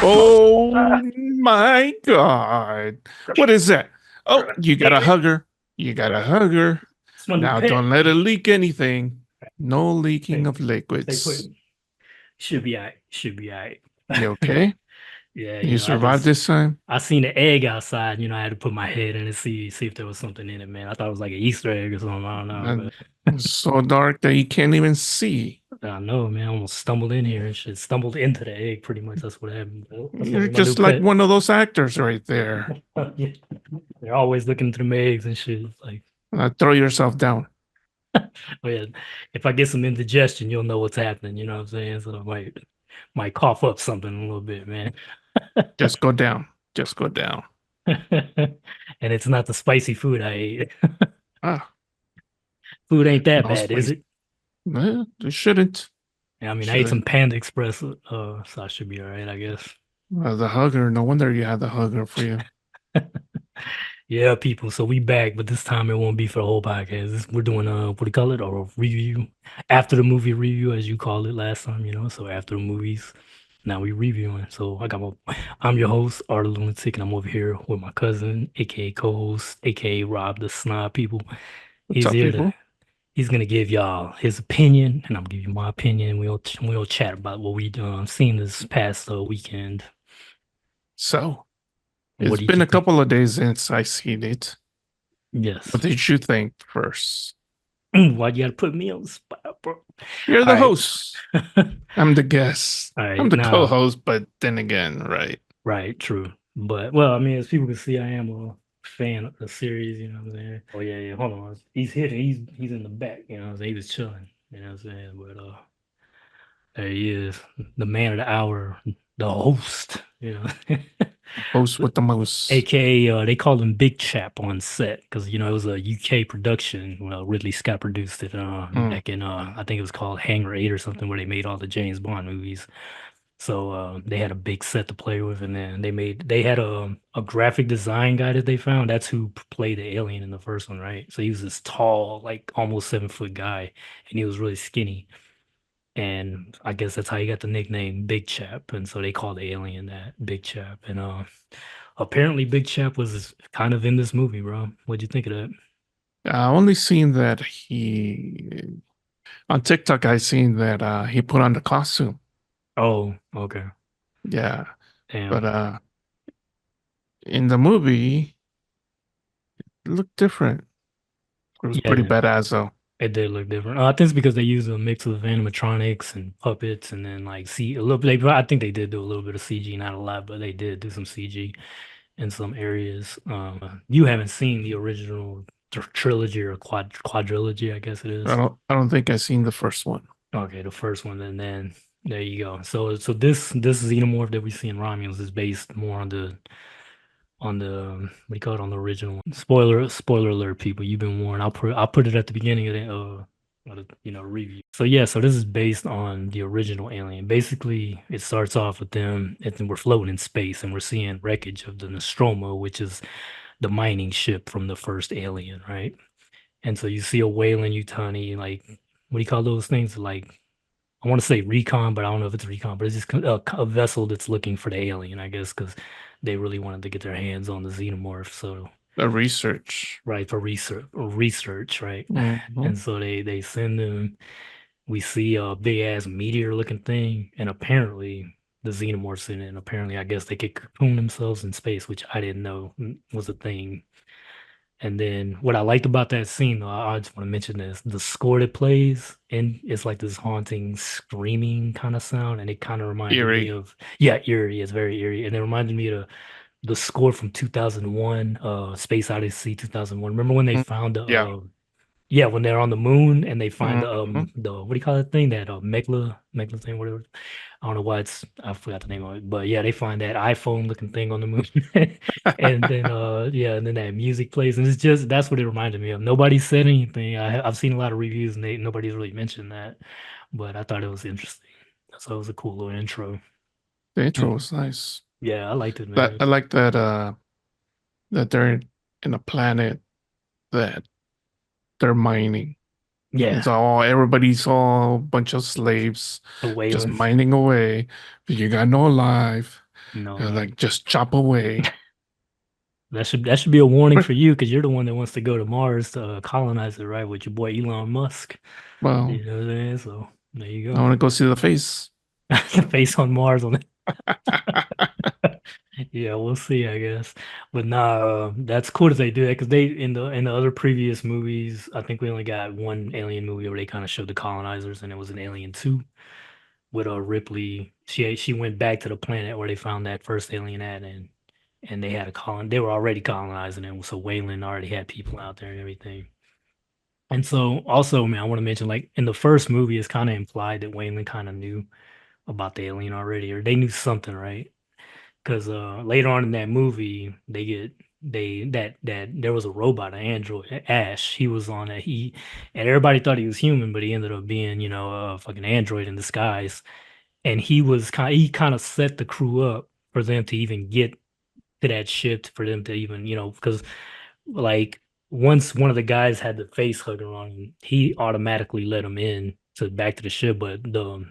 Oh my God. What is that? Oh, you got to Favorite. hug her. You got to hug her. It's my new Now pet. don't let her leak anything. No leaking Stay, of stay put. liquids. Should be alright. Should be alright. You okay? Yeah, You I survived just this time? I seen the egg outside. I had to put my head in and see if there was something in it, man. I thought it was like an Easter egg or something. I don't know, And it's so dark that you can't even see. but I know, man. I almost stumbled in here and shit. Stumbled into the egg, pretty much. That's what happened. That's gonna You're be my new just like pet. one of those actors right there. Yeah. They're always looking through my eggs and shit. It's like, Throw yourself down. oh yeah, if I get some indigestion, you'll know what's happening. You know what I'm saying? So I might cough up something a little bit, man. Just go down. Just go down. And it's not the spicy food I ate. Ah, Food ain't that no bad, is space. it? You shouldn't. Yeah, I mean, I ate some Shouldn't. Panda Express, so I should be all right, I guess. The hugger. No wonder you had the hugger for you. Yeah, people. So we back, but this time it won't be for the whole podcast. We're doing what do you call it? Or a review after the movie review, as you called it last time. So after the movies, now we reviewing. So I'm your host, Art Lunatic, and I'm over here with my cousin, aka co-host, aka Rob the Snob. People, What's he's up, here to. people? He's gonna give y'all his opinion, and I'm gonna give you my opinion. We'll chat about what we seen this past weekend. So, What it's did been you a think? couple of days since I seen it. Yes. What did you think first? Why you gotta put me on the spot, bro? You're All the right. host. I'm the guest. All I'm right. the Now, co-host, but then again, right? right, true. But well, I mean, as people can see, I am a fan of the series, you know what I'm saying? Oh yeah, yeah. Hold on. He's hitting, he's in the back, you know what I'm saying? He was chilling, you know what I'm saying? But there he is, the man of the hour, the host, Host So, with the most. AKA, they called him Big Chap on set because it was a UK production. Well, Ridley Scott produced it Mm, back in I think it was called Hangar 8 or something, where they made all the James Bond movies. So they had a big set to play with, and then they had a graphic design guy that they found. That's who played the alien in the first one, right? So he was this tall, like almost 7 foot guy, and he was really skinny. And I guess that's how he got the nickname Big Chap. And so they called the alien that Big Chap. And apparently Big Chap was kind of in this movie, bro. What'd you think of that? I only seen that he on TikTok. I seen that he put on the costume. Oh, okay. Yeah, but Damn. in the movie, it looked different. It was pretty Yeah, badass though. it did look different. I think it's because they used a mix of animatronics and puppets, and then like see a little bit. I think they did do a little bit of CG, not a lot, but they did do some CG in some areas. You haven't seen the original trilogy or quadrilogy, I guess it is. I don't think I seen the first one. Okay, the first one, and then there you go. So this xenomorph that we see in Romulus is based more on the what do you call it, on the original one. Spoiler alert, people. You've been warned. I'll put it at the beginning of the review. So yeah, so this is based on the original Alien. Basically, it starts off with them, and then we're floating in space, and we're seeing wreckage of the Nostromo, which is the mining ship from the first Alien, right? And so you see a Weyland Yutani, like what do you call those things? Like I want to say recon, but I don't know if it's recon, but it's just a vessel that's looking for the alien, I guess, because they really wanted to get their hands on the xenomorph. So, The research. right, for research, right? Hmm. And so they send them. We see a big ass meteor looking thing, and apparently the xenomorphs in it. And apparently, I guess they could cocoon themselves in space, which I didn't know was a thing. And then what I liked about that scene, though, I just want to mention this, the score that plays, and it's like this haunting, screaming kind of sound, and it kind of reminded me Eerie. of, yeah, eerie. It's very eerie, and it reminded me of the score from 2001, Space Odyssey 2001. Remember when they Mm, found the yeah. yeah, when they're on the moon and they find Hmm. the what do you call that thing? That Megla thing, whatever. I don't know why I forgot the name of it. But yeah, they find that iPhone looking thing on the moon. And then yeah, and then that music plays. And it's just that's what it reminded me of. Nobody said anything. I've seen a lot of reviews and nobody's really mentioned that. But I thought it was interesting. So it was a cool little intro. The intro Mm. was nice. Yeah, I liked it, But man. I like that that they're in a planet that they're mining. It's Yeah, all everybody's all a bunch of slaves the just Waylands. mining away. But you got no life. No, Like just chop away. that should be a warning for you because you're the one that wants to go to Mars to colonize it, right? With your boy Elon Musk. Well, You know what I'm saying? So there you I go. want to go see the face. Face on Mars on it. Yeah, we'll see, I guess. But nah, that's cool that they do that because they in the other previous movies, I think we only got one alien movie where they kind of showed the colonizers, and it was an Alien 2 with Ripley. She went back to the planet where they found that first alien at, and they had a colon. They were already colonizing it, so Wayland already had people out there and everything. And so also, man, I want to mention like in the first movie, it's kind of implied that Wayland kind of knew about the alien already, or they knew something, right? Because later on in that movie, they get they that there was a robot, an android, Ash. He was on it. And everybody thought he was human, but he ended up being, a fucking android in disguise. And he kind of set the crew up for them to even get to that ship, for them to even, because like once one of the guys had the face hugger on him, he automatically let him in to back to the ship. But the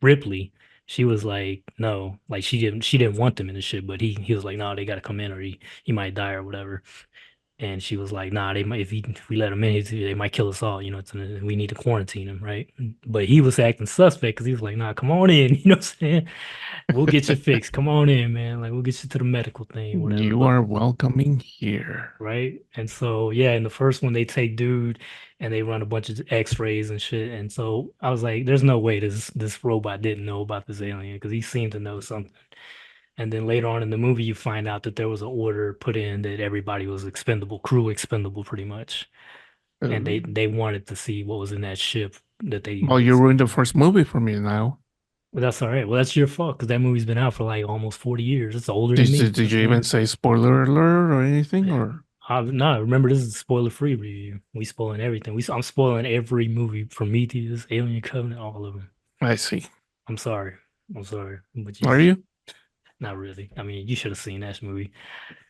Ripley, she was like, no, like she didn't want them in the ship, but he was like, no, they got to come in or he might die or whatever. And she was like, nah, they might if we let him in, they might kill us all. We need to quarantine him, right? But he was acting suspect because he was like, nah, come on in. You know what I'm saying? We'll get you fixed. Come on in, man. Like we'll get you to the medical thing, whatever. You But are welcoming here. right? And so yeah, in the first one they take dude and they run a bunch of X-rays and shit. And so I was like, there's no way this robot didn't know about this alien because he seemed to know something. And then later on in the movie, you find out that there was an order put in that everybody was expendable, crew expendable, pretty much. And they Uh, they wanted to see what was in that ship that they well, you was. ruined the first movie for me now. Well, that's all right. Well, that's your fault because that movie's been out for like almost 40 years. It's older than Did, me. did, did That's you me. even say spoiler alert or anything? Or No, remember this is a spoiler-free review. We spoiling everything. I'm spoiling every movie, Prometheus, Alien Covenant, all of them. I see. I'm sorry. I'm sorry, but Are you? not really. I mean, you should have seen that movie.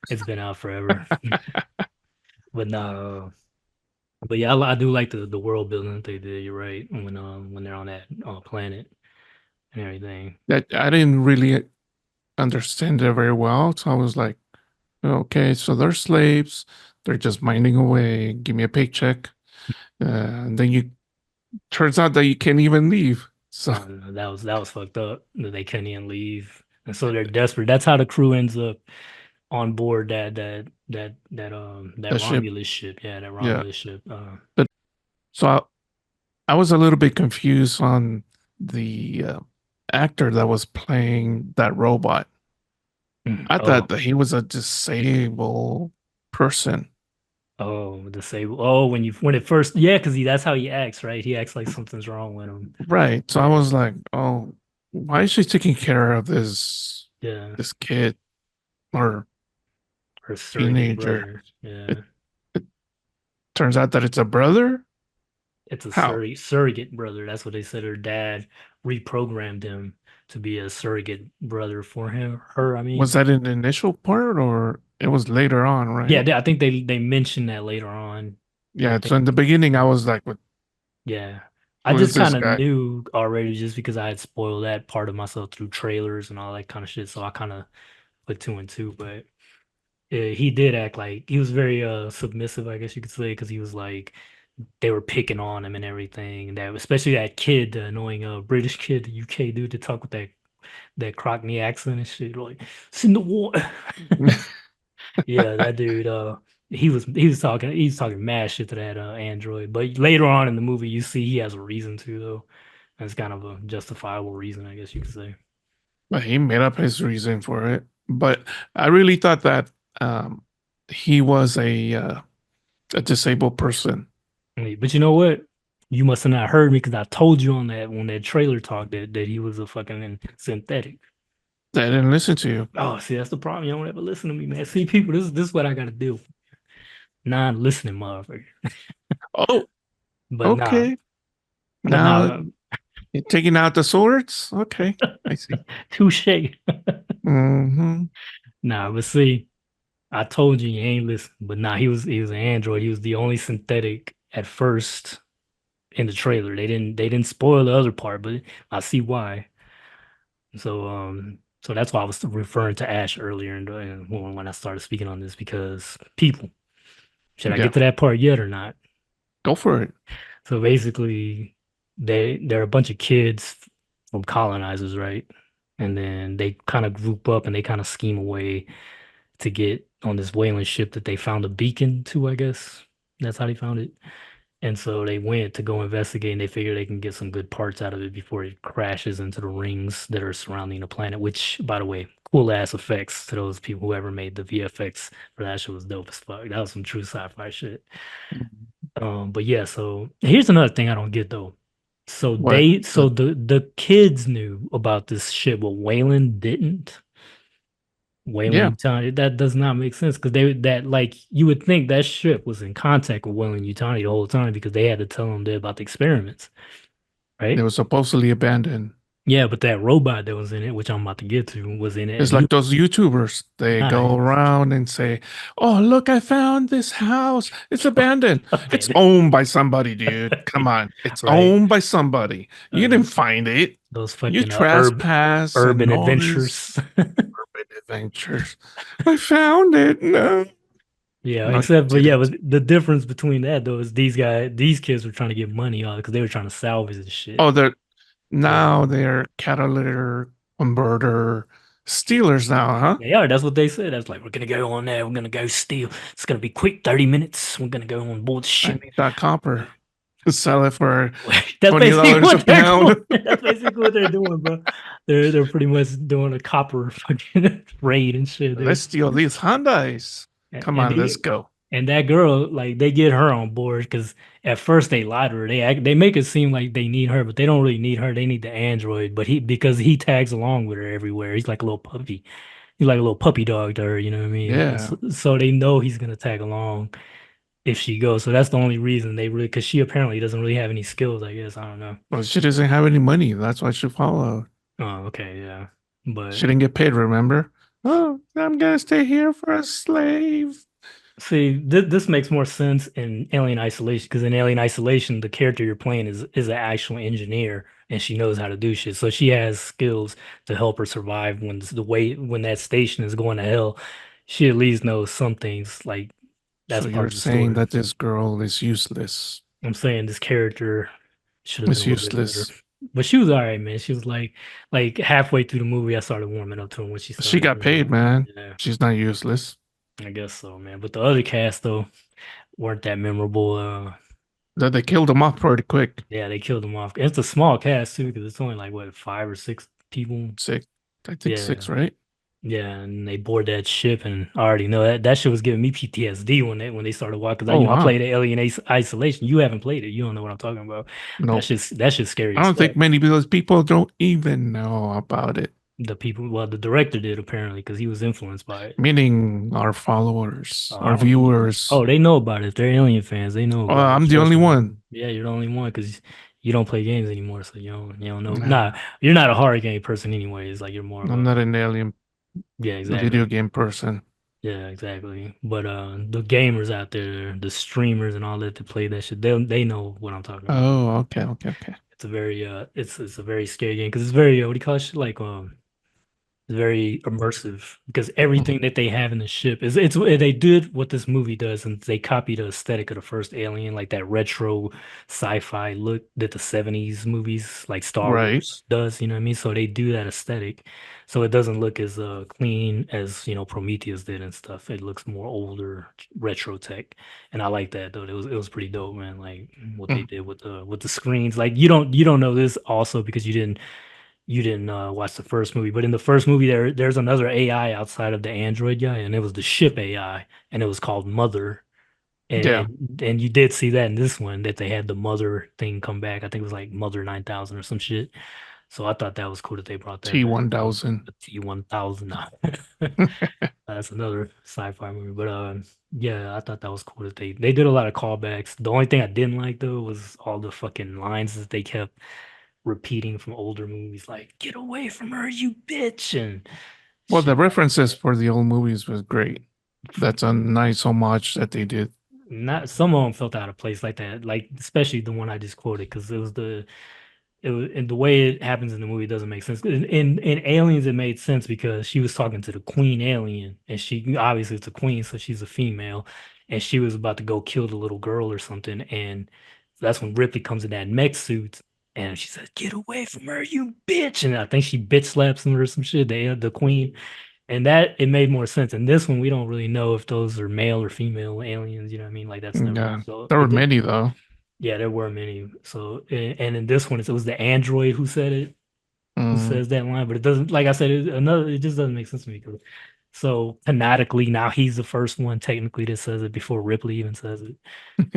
It's been out forever. But no, but yeah, I do like the world building that they did. You're right when they're on that planet and everything. That I didn't really understand it very well. So I was like, okay, so they're slaves. They're just minding away. Give me a paycheck. And then you turns out that you can't even leave. So No, that was fucked up. That they couldn't even leave, and so they're desperate. That's how the crew ends up on board that that ship, Romulus ship. Yeah, that yeah. Romulus ship. But so I was a little bit confused on the actor that was playing that robot. I thought Oh, that he was a disabled person. oh, disabled. Oh, when it first, yeah, because that's how he acts, right? He acts like something's wrong with him. Right. So I Yeah, was like, oh, why is she taking care of yeah. this kid or Her surrogate teenager? brother. It, Yeah, it turns out that it's a brother. it's a How? surrogate brother. That's what they said. Her dad reprogrammed him to be a surrogate brother for him. Her, I Was mean. that in the initial part or it was later on, Yeah, right? I think they mentioned that later on. I Yeah, so think, in the beginning I was like, yeah. I who is just this kind of guy? knew already just because I had spoiled that part of myself through trailers and all that kind of shit. So I kind of put two and two. But he did act like he was very submissive, I guess you could say, because he was like they were picking on him and everything. And that especially that kid, the annoying British kid, the UK dude to talk with that Cockney accent and shit, like it's in the water. Yeah, that dude. He was talking mad shit to that android. But later on in the movie, you see he has a reason to though. That's kind of a justifiable reason, I guess you could say. But he made up his reason for it. But I really thought that um, he was a disabled person. But you know what? You must have not heard me because I told you on that trailer talk that he was a fucking synthetic. I didn't listen to you. Oh, see, that's the problem. You don't ever listen to me, man. See, people, this is what I got to do. Non-listening, motherfucker. Oh, But nah, okay. but Now nah, you're taking out the swords. Okay, I see. touche. Hmm. Nah, but see. I told you ain't listen, but nah, he was an android. He was the only synthetic at first in the trailer. They didn't spoil the other part, but I see why. So So that's why I was referring to Ash earlier when I started speaking on this because people. Should I Yeah, get to that part yet or not? go for it. So basically, they're a bunch of kids from colonizers, right? And then they kind of group up and they kind of scheme a way to get on this whaling ship that they found a beacon to, I guess. That's how they found it. And so they went to go investigate and they figure they can get some good parts out of it before it crashes into the rings that are surrounding the planet, which, by the way, cool ass effects to those people, whoever made the VFX for that shit was dope as fuck. That was some true sci-fi shit. But yeah, so here's another thing I don't get though. So What? the kids knew about this shit, but Wayland didn't. Yeah, Weyland-Yutani, that does not make sense because they that like you would think that ship was in contact with Weyland-Yutani the whole time because they had to tell them about the experiments, they right? were supposedly abandoned. Yeah, but that robot that was in it, which I'm about to get to, was in it, It's and he like those YouTubers. They go nice. around and say, "Oh, look, I found this house. It's abandoned. It's Abandoned, owned by somebody, dude. Come on. It's right? owned by somebody. You Uh, didn't find it. those You fucking trespass and urban all this adventures. urban adventures. I found it. No, Yeah, no, you except but yeah, didn't. but the difference between that though is these kids were trying to get money on it because they were trying to salvage the shit. Oh, Yeah. they're catalytic converter stealers now, huh? They are. That's what they said. That's like, we're gonna go on there. We're gonna go steal. It's gonna be quick, 30 minutes. We're gonna go on board the I ship. need that copper. Sell it for That's twenty basically dollars a what they're pound. doing. That's basically what they're doing, bro. They're pretty much doing a copper fucking raid and shit. Let's steal these Hyundais. Come And on, let's they go. and that girl, like they get her on board because at first they lie to her. They make it seem like they need her, but they don't really need her. They need the android. But because he tags along with her everywhere. He's like a little puppy. He's like a little puppy dog to her, you know what I mean? And Yeah. so they know he's gonna tag along if she goes. So that's the only reason they really, because she apparently doesn't really have any skills, I guess. I don't know. Well, she doesn't have any money. That's why she followed. Oh, okay, yeah. She But didn't get paid, remember? Oh, I'm gonna stay here for a slave. see, this makes more sense in Alien Isolation because in Alien Isolation, the character you're playing is an actual engineer and she knows how to do shit. So she has skills to help her survive when that station is going to hell. She at least knows some things. Like that's So part you're of the saying story. that this girl is useless. I'm saying this character should have been a It's little bit better. useless. But she was all right, man. She was like halfway through the movie, I started warming up to him when she She started, got paid, man. yeah, She's not useless. I guess so, man. But the other cast though weren't that memorable. That they killed him off pretty quick. Yeah, they killed them off. It's a small cast too, because it's only like what 5 or 6 people. Six. I think Yeah, six, right? yeah, and they board that ship, and I already know that shit was giving me PTSD when they started walking. Cause Oh I wow. played Alien Isolation. You haven't played it. You don't know what I'm talking about. No. That shit's scary I as don't fuck. think many because people don't even know about it. The people, well, the director did apparently because he was influenced by it. Meaning our followers, I our don't know. viewers. Oh, they know about it. If they're Alien fans, they know about it. I'm the Trust only me. one. Yeah, you're the only one because you don't play games anymore, so you don't know. Nah, Nah, you're not a horror game person anyways. Like you're more of I'm a not an alien yeah, video exactly. game person. Yeah, exactly. But the gamers out there, the streamers and all that play that shit, they know what I'm talking about. Oh, okay, okay, okay. It's a very it's a very scary game because it's very what do you call it? Shit? Like very immersive because everything Mhm. that they have in the ship is it's they did what this movie does and they copied the aesthetic of the first Alien, like that retro sci-fi look that the 70s movies like Star Right. Wars does, you know what I mean? So they do that aesthetic. So it doesn't look as clean as, Prometheus did and stuff. It looks more older retro tech. And I like that though. It was pretty dope, man. Like what they Mm. did with the screens. Like you don't know this also because you didn't watch the first movie, but in the first movie there's another AI outside of the android guy, and it was the ship AI, and it was called Mother. And Yeah. and you did see that in this one that they had the Mother thing come back. I think it was like Mother 9000 or some shit. So I thought that was cool that they brought that back. T1000. The T1000. That's another sci-fi movie, but yeah, I thought that was cool that they did a lot of callbacks. The only thing I didn't like though was all the fucking lines that they kept repeating from older movies, like "Get away from her, you bitch!" and Well, the shit like references that. for the old movies was great. That's a nice homage that they did. Not some of them felt out of place like that, like especially the one I just quoted because and the way it happens in the movie doesn't make sense. In Aliens, it made sense because she was talking to the queen alien, and she obviously it's a queen, so she's a female, and she was about to go kill the little girl or something, and that's when Ripley comes in that mech suit, and she says, "Get away from her, you bitch!" And I think she bitch slaps him or some shit. The queen, and that it made more sense. And this one, we don't really know if those are male or female aliens. You know what I mean? Like that's never Yeah, so there were it did. many though. Yeah, there were many. So, and in this one, it was the android who said it, who Mm. says that line, but it doesn't, like I said, it just doesn't make sense to me. So, canonically, now he's the first one technically that says it before Ripley even says it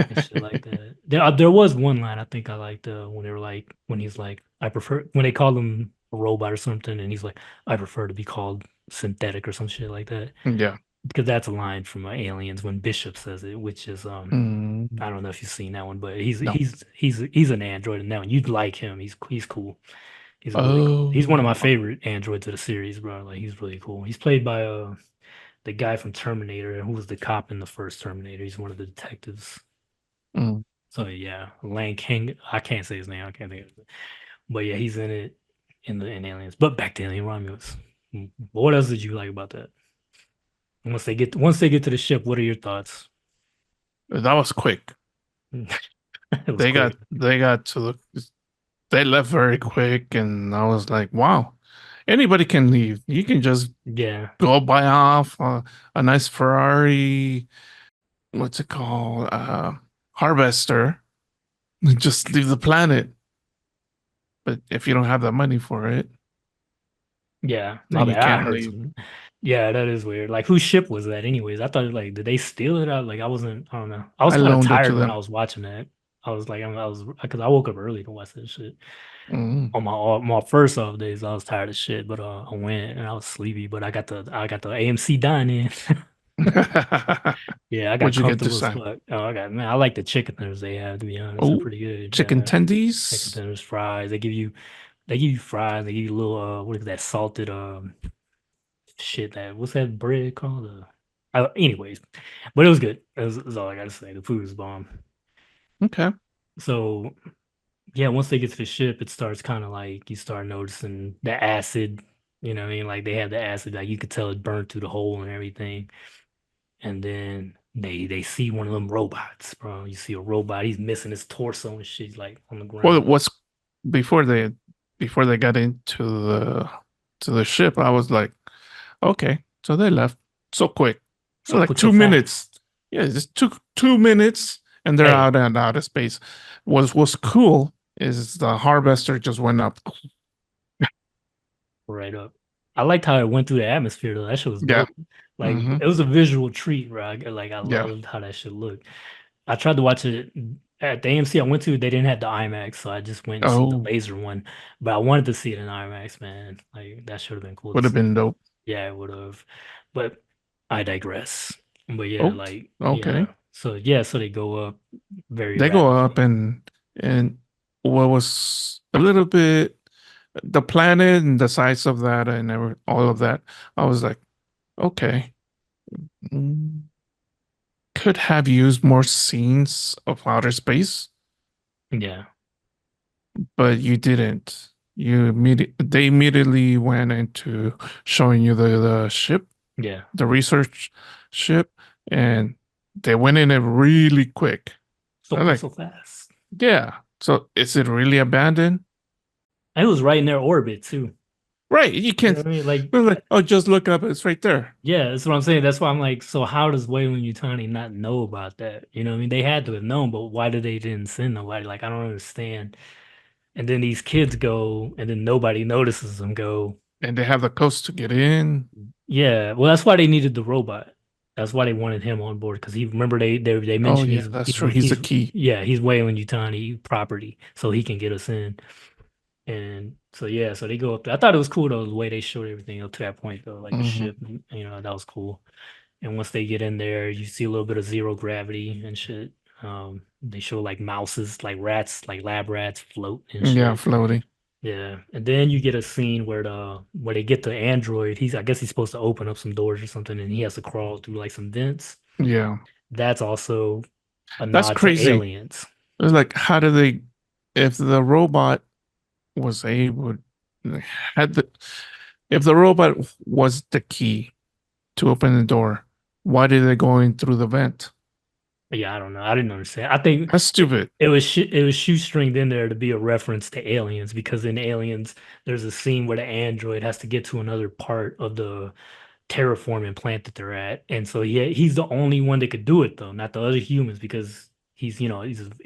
and shit like that. There was one line I think I liked when they were like, when he's like, I prefer, when they call him a robot or something, and he's like, I prefer to be called synthetic or some shit like that. Yeah. Because that's a line from Aliens when Bishop says it, which is Mm. I don't know if you've seen that one, but he's No. he's he's an android in that one. You'd like him. He's cool. He's really cool. He's one of my Oh. favorite androids of the series, bro. Like he's really cool. He's played by the guy from Terminator, who was the cop in the first Terminator. He's one of the detectives. Mm. So yeah, Lang King. I can't say his name. I can't think of it. But yeah, he's in it in Aliens. But back to Alien Romulus. What else did you like about that? Once they get to the ship, what are your thoughts? That was quick. It was quick. They got to the they left very quick, and I was like, wow, anybody can leave. You can just Yeah. go buy off a nice Ferrari. What's it called? Harvester. Just leave the planet. But if you don't have the money for it, Yeah, my then you bad. I can't heard leave. some. Yeah, that is weird. Like, whose ship was that, anyways? I thought, like, did they steal it? I wasn't. I don't know. I was I kind of loaned it to tired when I them. was watching that. I was like, I was because I woke up early to watch that shit Mm. on my first off days. I was tired of shit, but I went and I was sleepy. But I got the AMC dining. Yeah, I got What'd you get comfortable this as time? fuck. Oh, I got man. I like the chicken tenders they have. To be honest, they're Oh, pretty good. chicken Yeah, chicken tendies. tenders, fries. They give you fries. They give you a little what is that salted shit that what's that bread called? Anyways, but it was good. That's all I gotta say. The food was bomb. Okay. So yeah, once they get to the ship, it starts kind of like you start noticing the acid. You know what I mean? Like they have the acid, like you could tell it burned through the hole and everything. And then they see one of them robots, bro. You see a robot, he's missing his torso and shit, like on the Well, ground. what's before they before they got into the ship, I was like, okay, so they left so quick. So So like quick, so 2 minutes. fast. Yeah, it just took 2 minutes and they're Hey, out and out of space. Was cool is the harvester just went up. right up. I liked how it went through the atmosphere though. That shit was Yeah. dope. Like Hmm. it was a visual treat, bro. I Yeah. loved how that shit looked. I tried to watch it at the AMC I went to. They didn't have the IMAX, so I just went and see the Oh, laser one. But I wanted to see it in IMAX, man. Like that should have been cool to would have see. been dope. Yeah, it would have. But I digress. But yeah, Oh, like okay. yeah. So yeah, so they go up very They go up rapidly. and what was a little bit the planet and the size of that and all of that. I was like, okay, mm, could have used more scenes of outer space, Yeah, but you didn't. They immediately went into showing you the ship, yeah. the research ship, and they went in it really quick. So I'm quick, like, so fast. yeah. So is it really abandoned? And it was right in their orbit too. Right. You You know can't. what I mean? Like, We're like, oh, just look up. It's right there. yeah, that's what I'm saying. That's why I'm like, so how does Wayland Yutani not know about that? You know what I mean? They had to have known, but why did they didn't send nobody? Like, I don't understand. And then these kids go, and then nobody notices them go. And they have the coast to get in. Yeah, well, that's why they needed the robot. That's why they wanted him on board because he remember they Oh, mentioned yeah, that's true. He's the he's key. yeah he's Wayland Yutani property, so he can get us in. And so yeah, so they go up there. I thought it was cool though the way they showed everything up to that point though, like the Hmm. ship, that was cool. And once they get in there, you see a little bit of zero gravity and shit. They show like mouses, like rats, like lab rats float and Yeah, shit. floating. Yeah, and then you get a scene where they get the android. I guess he's supposed to open up some doors or something, and he has to crawl through like some vents. Yeah. That's also a That's nod to crazy. aliens. It's like, how do they, if the robot was able had the if the robot was the key to open the door, why did they go in through the vent? Yeah, I don't know. I didn't understand. I think That's stupid. it was shoestringed in there to be a reference to Aliens because in Aliens, there's a scene where the android has to get to another part of the terraforming plant that they're at, and so he's the only one that could do it though, not the other humans because he's an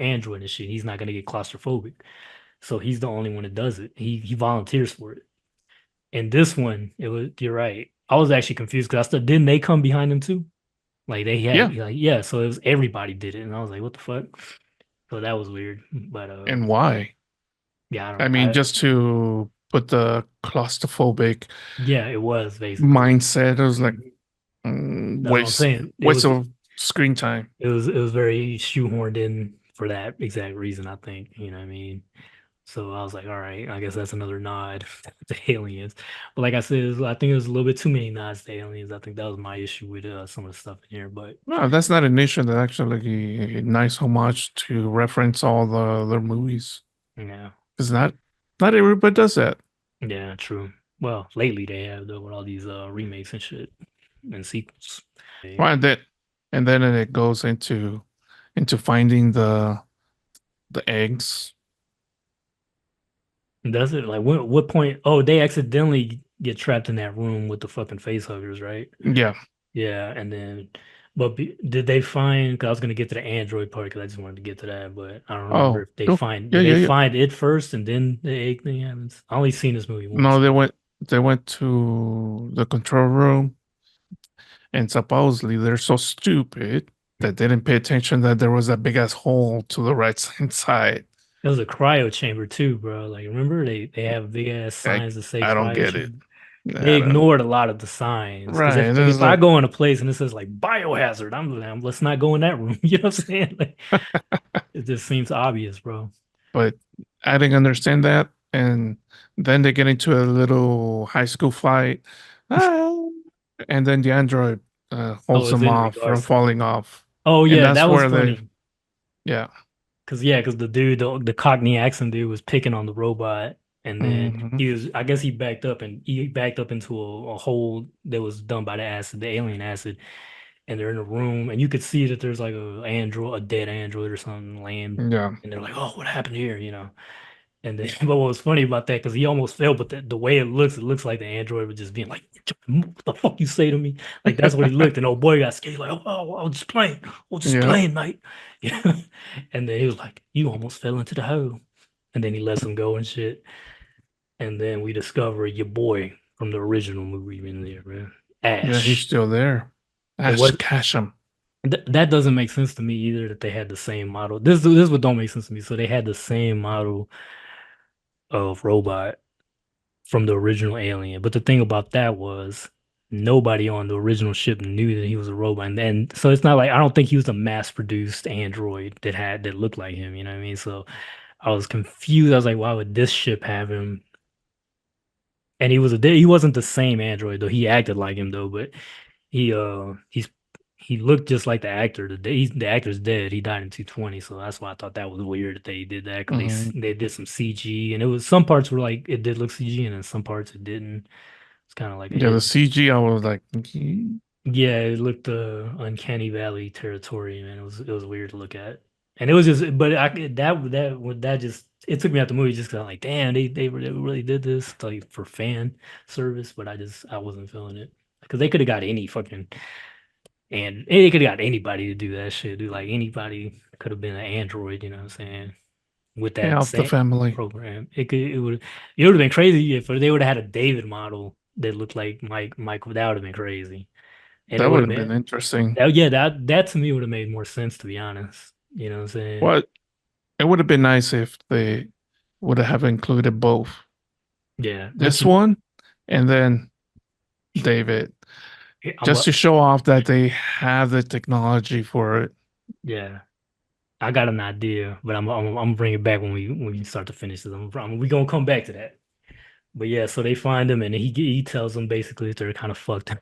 android and shit. He's not gonna get claustrophobic, so he's the only one that does it. He volunteers for it. And this one, it was you're right. I was actually confused because I still didn't they come behind him too? Like they Yeah. had like yeah, so it was everybody did it, and I was like, what the fuck? So that was weird. But And why? yeah, I I don't mean, I just to put the claustrophobic yeah, it was basically. mindset. It was like Mhm. That's what I'm waste saying. waste of screen time. It was very shoehorned in for that exact reason, I think. You know what I mean? So I was like, all right, I guess that's another nod to aliens. But like I said, I think it was a little bit too many nods to aliens. I think that was my issue with some of the stuff in here. But No, that's not an issue. That's actually a nice homage to reference all the other movies. yeah, It's not everybody does that. yeah, true. Well, lately they have though with all these remakes and shit and sequels. Well, and then it goes into finding the eggs. Does it? Like what point? Oh, they accidentally get trapped in that room with the fucking face huggers, right? Yeah. Yeah, and then but did they find? Cause I was gonna get to the Android part because I just wanted to get to that, but I don't remember Oh, if they go. find Yeah, did they yeah, yeah. find it first and then the egg thing happens. I only seen this movie once. No, they went to the control room, and supposedly they're so stupid that they didn't pay attention that there was a big ass hole to the right hand side. There was a cryo chamber too, bro. Like remember they have big ass I signs that say I don't cryo get it. chamber. They I don't. ignored a lot of the signs because Right. It's if I like, go in a place and it says like biohazard, let's not go in that room. You know what I'm saying? Like it just seems obvious, bro. but I didn't understand that. And then they get into a little high school fight. Ah, and then the android Oh, holds it's them in off from regards to falling off. oh And yeah, that that's was where they, funny. yeah. Cause the dude, the Cockney accent dude was picking on the robot, and then Hmm. I guess he backed up into a hole that was done by the acid, the alien acid, and they're in a room, and you could see that there's like a dead android or something laying, Yeah. and they're like, oh, what happened here, you know? And then, but what was funny about that, because he almost fell, but the way it looks like the android was just being like, what the fuck you say to me? Like, that's what he looked. And old boy got scared. He's like, oh, I was just playing. I was just Yeah. playing, mate. Yeah. And then he was like, you almost fell into the hole. And then he lets him go and shit. And then we discover your boy from the original movie in there, man. Yeah. He's Ash. still there. It Ash was Ketchum. that doesn't make sense to me either that they had the same model. This is what don't make sense to me. So they had the same model of robot from the original Alien. But the thing about that was nobody on the original ship knew that he was a robot. And then so it's not like I don't think he was a mass-produced android that looked like him, you know what I mean? So I was confused. I was like, why would this ship have him? And he wasn't the same android though. He acted like him though, but he he looked just like the actor. The actor's dead. He died in 220, so that's why I thought that was weird that they did that because Hmm. they did some CG and it was some parts were like it did look CG and then some parts it didn't. It's kind of like a Yeah. The hit. CG, I was like, "Hmm." Yeah, it looked uncanny valley territory, man. It was weird to look at, and it was just. But that just it took me out the movie just because I'm like, damn, they really did this like for fan service, but I wasn't feeling it because they could have got any fucking and they could have got anybody to do that shit, dude. Like anybody could have been an android, you know what I'm saying? With Yeah, that of the same family. program, it would have been crazy if they would have had a David model that looked like Mike. That would have been crazy. And it That would would have have been been interesting. that yeah, that to me would have made more sense to be honest. You know what I'm saying? What it would have been nice if they would have included both Yeah. this one and then David, I'm just to show off that they have the technology for it. yeah. I got an idea, but I'm gonna bring it back when we start to finish this. We gonna come back to that. But yeah, so they find him and he tells them basically that they're kind of fucked.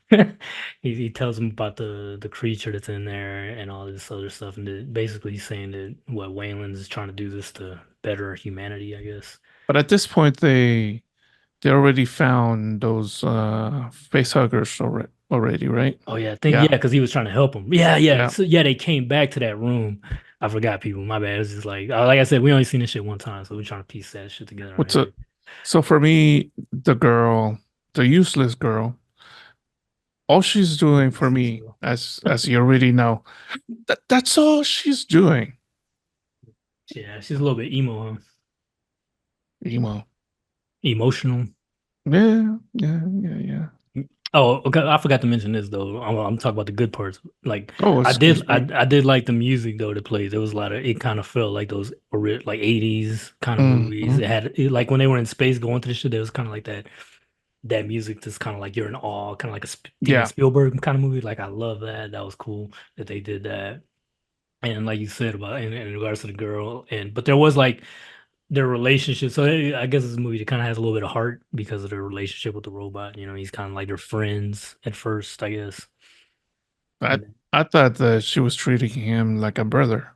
He tells them about the creature that's in there and all this other stuff, and basically he's saying that what Wayland is trying to do this to better humanity, I guess. But at this point, they already found those face huggers already, right? Oh yeah, I think yeah, Yeah, because he was trying to help him. Yeah, yeah. yeah. So yeah, they came back to that room. I forgot people. My bad. It was just like I said, we only seen this shit one time, so we're trying to piece that shit together on What's a here. so for me, the girl, the useless girl, all she's doing for Useless me, girl. as you already know, that's all she's doing. Yeah, she's a little bit emo, huh? Emo. Emotional. Yeah, yeah, yeah, yeah. Oh, okay. I forgot to mention this though. I'm talking about the good parts. Like Oh, excuse me. I did like the music though that plays. There was a lot of it. Kind of felt like those like 80s kind of movies. Hmm. Like when they were in space going through the shit. There was kind of like that music that's kind of like you're in awe, kind of like a Steven Yeah, Spielberg kind of movie. Like I love that. That was cool that they did that. And like you said about in regards to the girl, and but there was like their relationship. So I guess it's a movie that kind of has a little bit of heart because of their relationship with the robot. You know, he's kind of like their friends at first, I guess. I And I thought that she was treating him like a brother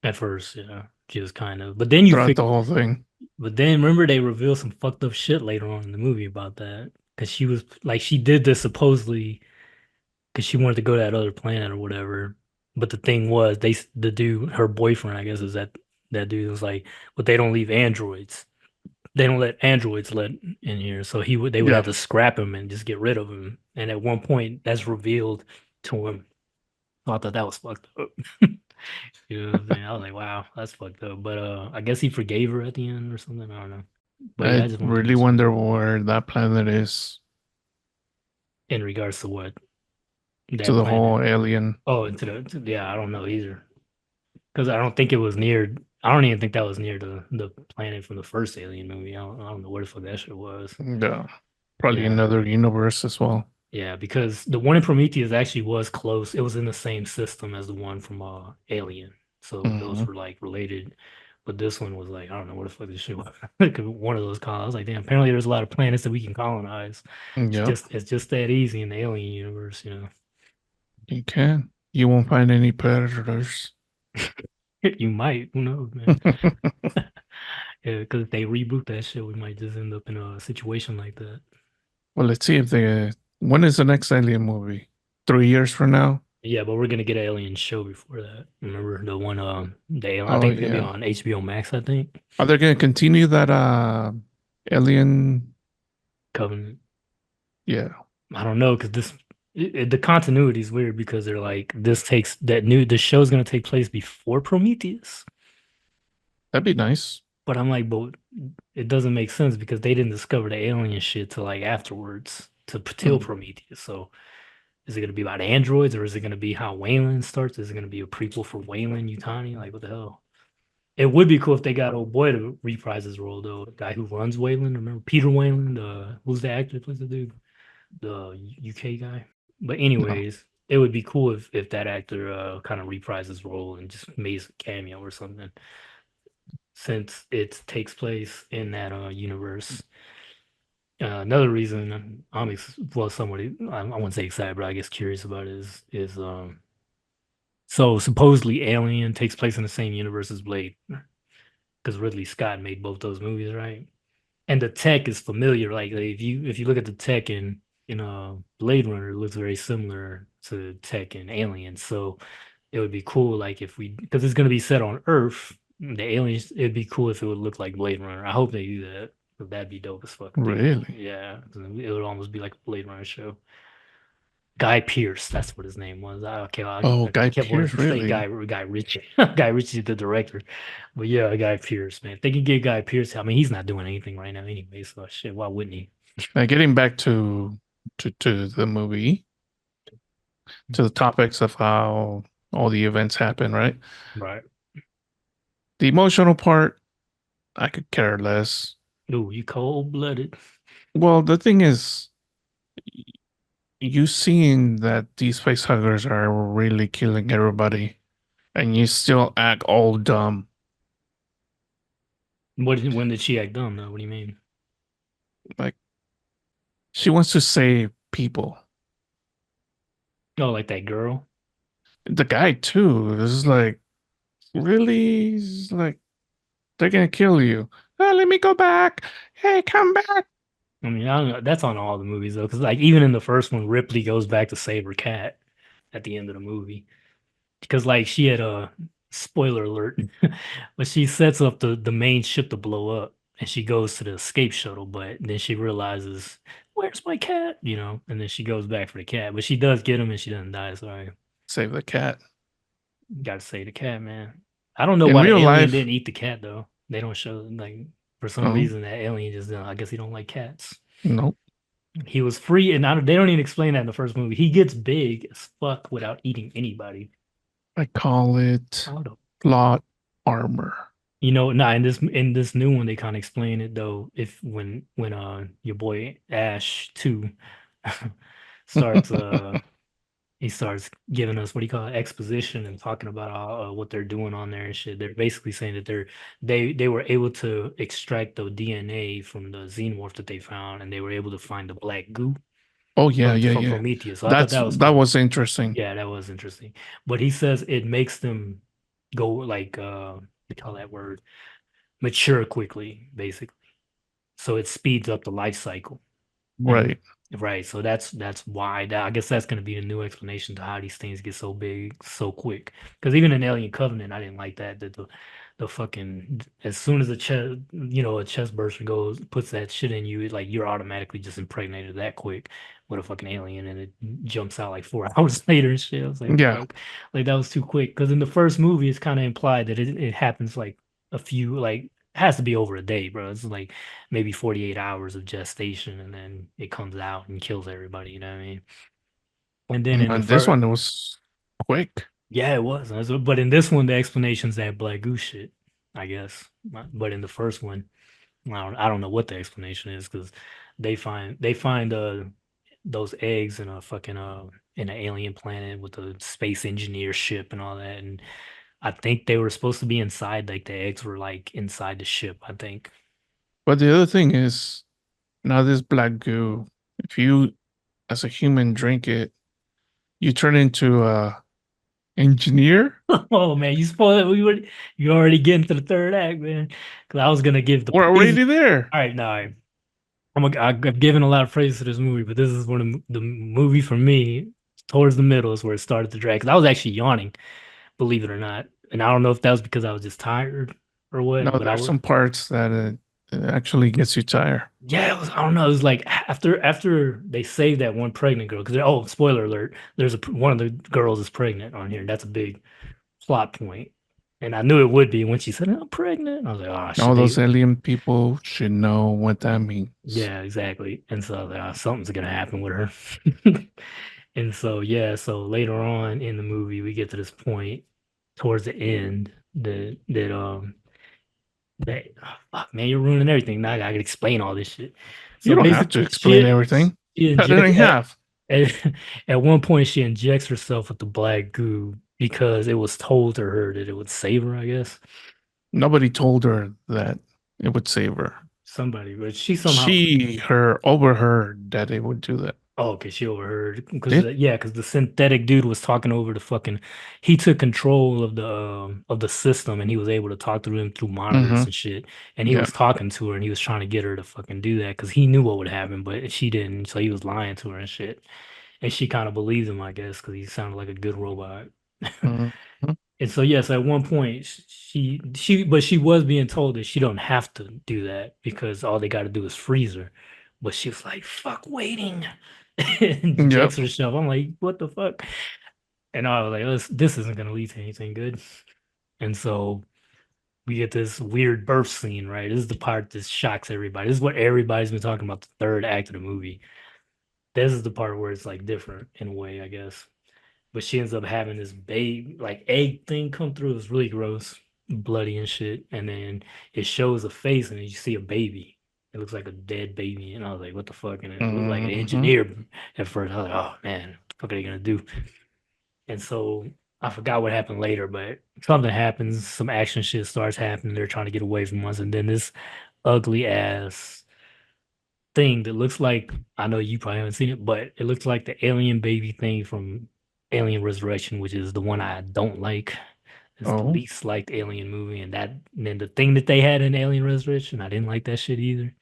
at first, yeah, just kind of. But then you throughout the figure, whole thing. but then remember they reveal some fucked up shit later on in the movie about that because she was like she did this supposedly because she wanted to go to that other planet or whatever. But the thing was, the dude, her boyfriend, I guess, is that dude was like, but they don't leave androids. They don't let androids let in here, so they would have Yeah, to scrap him and just get rid of him. And at one point, that's revealed to him. So I thought that was fucked up. You know what I'm saying? I was like, wow, that's fucked up. But I guess he forgave her at the end or something. I don't know. But yeah, I I just wanted to really mention wonder where that planet is in regards to what to that the planet. whole alien. Oh, yeah, I don't know either. Because I don't think it was near. I don't even think that was near the planet from the first Alien movie. I don't know where the fuck that shit was. Yeah, probably Yeah, another universe as well. yeah, because the one in Prometheus actually was close. It was in the same system as the one from Alien, so those Hmm. were like related. But this one was like I don't know where the fuck this shit was. Like one of those colonies. I was like, damn. Apparently, there's a lot of planets that we can colonize. Yep, It's just that easy in the Alien universe, you know. you can. You won't find any predators. You might, who knows, man? Well, Yeah, because if they reboot that shit, we might just end up in a situation like that. let's see if they. When is the next alien movie? 3 years from now? Yeah, but we're gonna get an Alien show before that. Remember the one? I Oh think it's gonna be yeah. on HBO Max. I think Are they going to continue that alien? Covenant. Yeah, I don't know because the continuity is weird because they're like this takes that new the show's gonna take place before Prometheus, that'd be nice. but I'm like, but it doesn't make sense because they didn't discover the alien shit till like afterwards to till Mm, Prometheus. So is it gonna be about androids or is it gonna be how Wayland starts? Is it gonna be a prequel for Wayland Yutani? Like what the hell? It would be cool if they got old boy to reprise his role though. The guy who runs Wayland, remember Peter Wayland? Who's the actor that plays the dude? The UK guy. But no, anyways, it would be cool if that actor kind of reprised his role and just made a cameo or something, since it takes place in that universe. Another reason well, somebody I wouldn't say excited, but I guess curious about it is so supposedly Alien takes place in the same universe as Blade because Ridley Scott made both those movies, right? And the tech is familiar. Like if you look at the tech in Blade Runner, it looks very similar to tech in Aliens. So it would be cool, like if we because it's gonna be set on Earth, the aliens. It'd be cool if it would look like Blade Runner. I hope they do that. 'Cause that'd be dope as fuck if they do. really. Yeah, 'cause it would almost be like a Blade Runner show. Guy Pierce, that's what his name was. Okay, Oh, I Guy kept wanting Pearce, to say really? Guy Ritchie, Guy Ritchie, the director, but yeah, Guy Pierce, man. If they can get Guy Pierce, I mean, he's not doing anything right now anyway, so shit, why wouldn't he? Now, getting back to the movie, to the topics of how all the events happen, right? Right. The emotional part, I could care less. Ooh, you cold blooded. Well, the thing is, you seeing that these face huggers are really killing everybody, and you still act all dumb. When did she act dumb though? What do you mean? Like, she wants to save people. Oh, like that girl? The guy too is like, really? He's like, They're gonna kill you. Oh, let me go back. Hey, come back. I mean, I don't know. That's on all the movies though, because like even in the first one, Ripley goes back to save her cat at the end of the movie because like she had a spoiler alert, but she sets up the main ship to blow up, and she goes to the escape shuttle, but then she realizes, "Where's my cat?" You know, and then she goes back for the cat, but she does get him and she doesn't die. So I Save the cat. gotta say the cat, man. I don't know In why the real alien life, didn't eat the cat though. They don't show like for some oh, reason that alien just I guess he don't like cats. no. He was free, and they don't even explain that in the first movie. He gets big as fuck without eating anybody. I call it How the plot armor. You know, nah, in this new one, they kind of explain it though. If when your boy Ash 2 starts he starts giving us what do you call it, exposition and talking about what they're doing on there and shit. They're basically saying that they were able to extract the DNA from the xenomorph that they found, and they were able to find the black goo Oh yeah, yeah, from yeah. Prometheus. So I thought That's that was that kind of was interesting. yeah, that was interesting. But he says it makes them go like they call that word mature quickly, basically. So it speeds up the life cycle. And Right. right, so that's why that I guess that's gonna be the new explanation to how these things get so big so quick. Because even in Alien Covenant, I didn't like that. That the fucking as soon as a chest burster goes puts that shit in you, like you're automatically just impregnated that quick with a fucking alien, and it jumps out like 4 hours later and shit. I was like, Yeah. fuck, like that was too quick. Because in the first movie, it's kind of implied that it happens like a few like has to be over a day, bro. It's like maybe 48 hours of gestation and then it comes out and kills everybody, you know what I mean? And then in the And this first one was quick. yeah, it was. But in this one, the explanation's that black goose shit, I guess. But in the first one, I don't know what the explanation is because they find those eggs in a fucking in an alien planet with a space engineer ship and all that. And I think they were supposed to be inside, like the eggs were like inside the ship, I think. But the other thing is, now this black goo, if you as a human drink it, you turn into a engineer. Oh man, you spoiled it. You already getting to the third act, man. Because I was gonna give the We're praise. already there. All right, no, I've given a lot of praise to this movie, but this is one of the movie for me towards the middle is where it started to drag. Because I was actually yawning, believe it or not, and I don't know if that was because I was just tired or No, what. But I there's was some parts that it actually gets you tired. yeah, I don't know. It was like after they saved that one pregnant girl. Because oh, spoiler alert, one of the girls is pregnant on here. That's a big plot point. And I knew it would be when she said, I'm pregnant. I was like, oh shit, All they those alien people should know what that means. yeah, exactly. And so I was like, something's gonna happen with her. And so yeah, so later on in the movie we get to this point towards the end that oh, fuck man, you're ruining everything. Now I gotta explain all this shit. You So don't have to basically explain everything. she Cut it injects in half. at, at one point she injects herself with the black goo because it was told to her that it would save her, I guess. Nobody told her that it would save her. Somebody, but she somehow Her overheard that it would do that. oh, okay, she overheard because Did? yeah, because the synthetic dude was talking over the fucking. He took control of the system, and he was able to talk to them through monitors Mm-hmm. and shit. And he Yeah. was talking to her, and he was trying to get her to fucking do that because he knew what would happen, but she didn't. So he was lying to her and shit. And she kind of believed him, I guess, because he sounded like a good robot. Mm-hmm. And so yes, at one point but she was being told that she don't have to do that because all they got to do is freeze her. But she was like, "Fuck waiting," and Yep. injects herself. I'm like, "What the fuck?" And I was like, "This isn't gonna lead to anything good." And so we get this weird birth scene. Right, this is the part that shocks everybody. This is what everybody's been talking about the third act of the movie. This is the part where it's like different in a way, I guess. But she ends up having this baby like egg thing come through. It's really gross, bloody and shit. And then it shows a face, and then you see a baby. It looks like a dead baby, and I was like, "What the fuck?" And it looked like an Mm-hmm. engineer at first. I was like, "Oh man, what the fuck are they gonna do?" And so I forgot what happened later, but something happens. Some action shit starts happening. They're trying to get away from us, and then this ugly ass thing that looks like I know you probably haven't seen it, but it looks like the alien baby thing from Alien Resurrection, which is the one I don't like. It's the Oh, least liked Alien movie, and then the thing that they had in Alien Resurrection, I didn't like that shit either.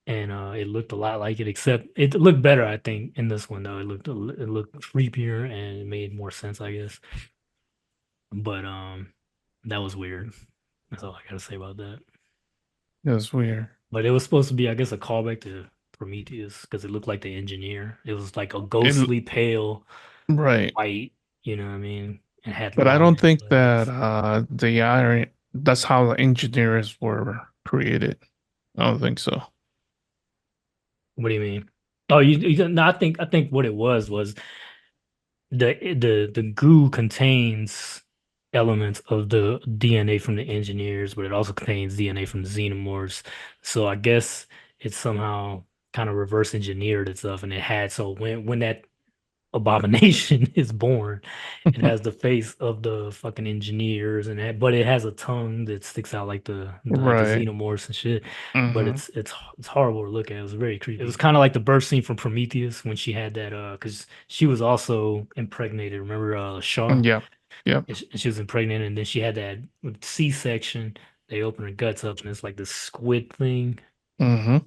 And it looked a lot like it, except it looked better, I think, in this one though. It looked creepier and it made more sense, I guess. But that was weird. That's all I gotta say about that. that's weird. But it was supposed to be, I guess, a callback to Prometheus because it looked like the engineer. It was like a It ghostly pale right, white, you know what I mean? And had but I long don't ass think that legs. the iron. That's how the engineers were created. I don't think so. What do you mean? Oh, no, I think what it was the goo contains elements of the DNA from the engineers, but it also contains DNA from the xenomorphs. So I guess it's somehow kind of reverse engineered itself, and it had so when that abomination is born, it has the face of the fucking engineers, but it has a tongue that sticks out like the Right. xenomorphs and shit. But Hmm. it's horrible to look at. It was very creepy. It was kind of like the birth scene from Prometheus when she had that because she was also impregnated. Remember Shaw? Yep. Yep. And she was impregnated, and then she had that C-section. They open her guts up, and it's like this squid thing. Hmm.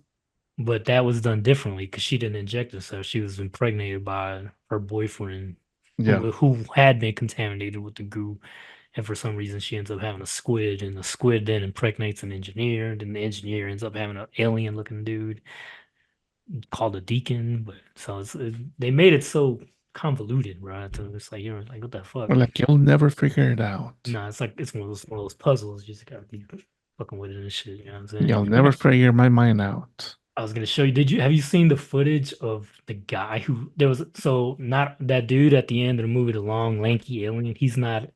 But that was done differently because she didn't inject herself. She was impregnated by her boyfriend, Yeah. who had been contaminated with the goo, and for some reason she ends up having a squid, and the squid then impregnates an engineer. Then the engineer ends up having an alien-looking dude called a deacon. But so they made it so convoluted, right? So it's like you're like, what the fuck? Like you'll never figure it out. No, it's like it's one of those puzzles. You just gotta be fucking with it and shit. You know what I'm saying? You'll never figure my mind out. I was gonna show you. Have you seen the footage of the guy who there was so not that dude at the end of the movie, the long lanky alien? He's not.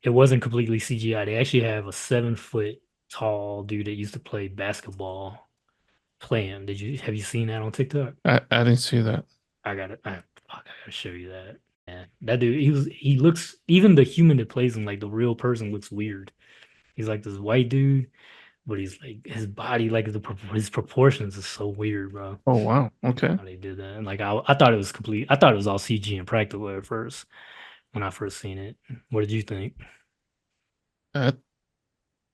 It wasn't completely CGI. They actually have a 7 foot tall dude that used to play basketball. Play him. Have you seen that on TikTok? I didn't see that. I got it. Fuck, I gotta show you that. Yeah, that dude. He looks even the human that plays him, like the real person, looks weird. He's like this white dude, but he's like his body, like his proportions is so weird, bro. Oh wow. Okay. How they did that. And like I thought it was complete. I thought it was all CG and practical at first when I first seen it. What did you think? Uh,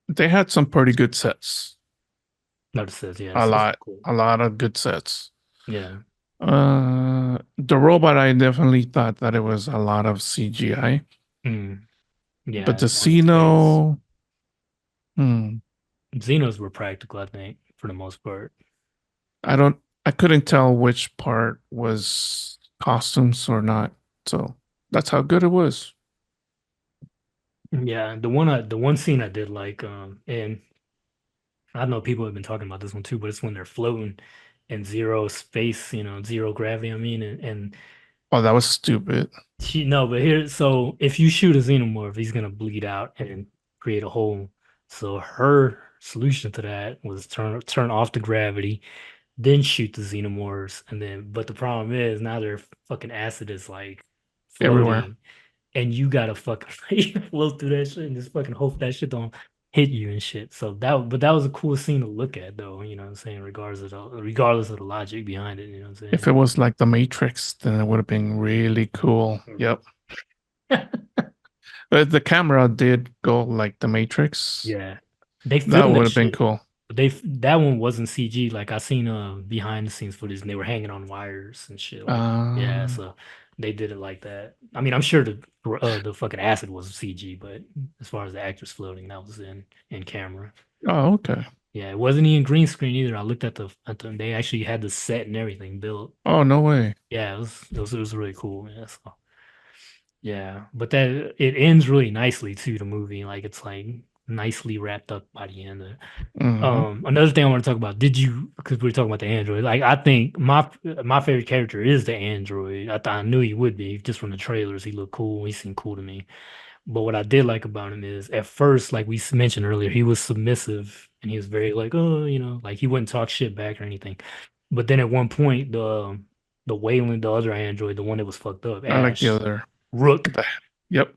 they had some pretty good sets. Notice says A yes. It's lot. cool. A lot of good sets. Yeah. The robot, I definitely thought that it was a lot of CGI, Mm. but the Yeah. On his face. Xeno, hmm, Xenos were practical, I think, for the most part. I don't, I couldn't tell which part was costumes or not. So that's how good it was. Yeah. The one scene I did like, and I know people have been talking about this one too, but it's when they're floating in zero space, zero gravity, I mean, and Oh, that was stupid. no, but here, so if you shoot a xenomorph, he's gonna bleed out and create a hole. So her solution to that was turn off the gravity, then shoot the xenomorphs, and then but the problem is now their fucking acid is like Everywhere. floating, and you gotta fucking float through that shit and just fucking hope that shit don't hit you and shit. So that was a cool scene to look at though, you know what I'm saying, regardless of the logic behind it, you know what If I'm it was like the Matrix, then it would have been really cool. saying? Yep. But the camera did go like the Matrix. Yeah. They That filmed would that have been shit. cool. But that one wasn't CG. Like I seen behind the scenes footage and they were hanging on wires and shit. Like yeah, Uh, so they did it like that. I mean, I'm sure the fucking acid was CG, but as far as the actors floating, that was in camera. oh, okay. Yeah, it wasn't even green screen either. I looked at the they actually had the set and everything built. Oh, no way. Yeah, it was really cool. Yeah, so yeah, but that it ends really nicely too. The movie, like it's like nicely wrapped up by the end. Hmm. Another thing I want to talk about, because we were talking about the android, like I think my favorite character is the android. I knew he would be just from the trailers. He looked cool. He seemed cool to me. But what I did like about him is at first, like we mentioned earlier, he was submissive and he was very like, oh, like he wouldn't talk shit back or anything. But then at one point, the Wayland, the other android, the one that was fucked up, I like the Ash, other. Rook. The, yep.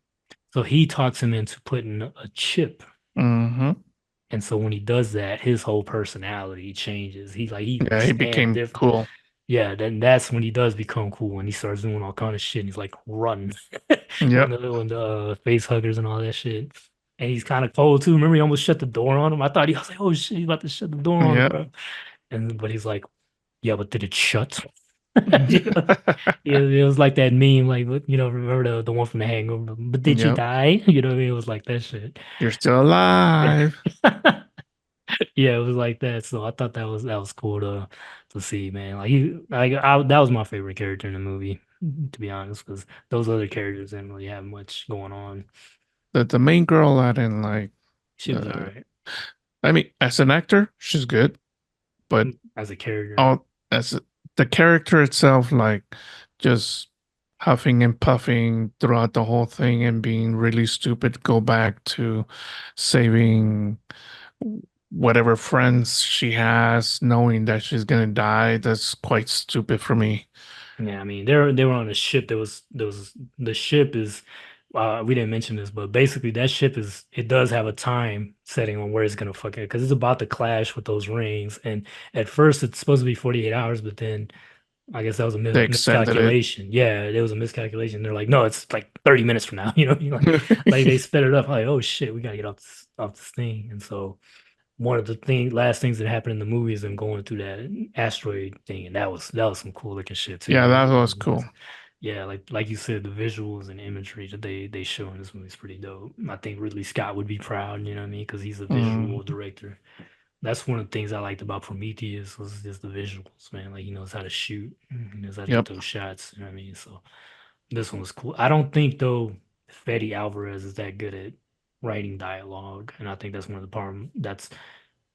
So he talks him into putting a chip. Hmm. And so when he does that, his whole personality changes. He Yeah, he stands became different. cool. Yeah, then that's when he does become cool and he starts doing all kind of shit. And he's like run Yep. when the face huggers and all that shit. And he's kind of cold too. Remember, he almost shut the door on him. I thought he was like, "Oh shit, he's about to shut the door on him, Yep. bro." And but he's like, "Yeah, but did it shut?" You know, it was like that meme, like remember the one from The Hangover? But did she Yep. die? You know what I mean? It was like that shit. You're still alive. Yeah, it was like that. So I thought that was cool to see, man. That was my favorite character in the movie, to be honest, because those other characters didn't really have much going on. The main girl I didn't like. She was all Uh, right I mean, as an actor, she's good, but as a character. all as the character itself, like just huffing and puffing throughout the whole thing and being really stupid. Go back to saving whatever friends she has, knowing that she's gonna die. That's quite stupid for me. Yeah, I mean they were on a ship. There was the ship is we didn't mention this, but basically that ship is it does have a time setting on where it's gonna fucking because it's about to clash with those rings. And at first it's supposed to be 48 hours, but then I guess that was a They extended it. miscalculation. Yeah, there was a miscalculation. They're like, no, it's like 30 minutes from now. You know, like they sped it up. Like, oh shit, we gotta get off this thing. And so one of the last things that happened in the movie is them going through that asteroid thing, and that was some cool looking shit too, Yeah, bro. that was Because cool. yeah, like you said, the visuals and imagery that they show in this movie is pretty dope. I think Ridley Scott would be proud. You know what I mean? Because he's a visual Mm, director. That's one of the things I liked about Prometheus was just the visuals, man. Like he knows how to shoot, he knows how to get yep. those shots. You know what I mean? So this one was cool. I don't think though Fede Alvarez is that good at writing dialogue, and I think that's one of the problem. That's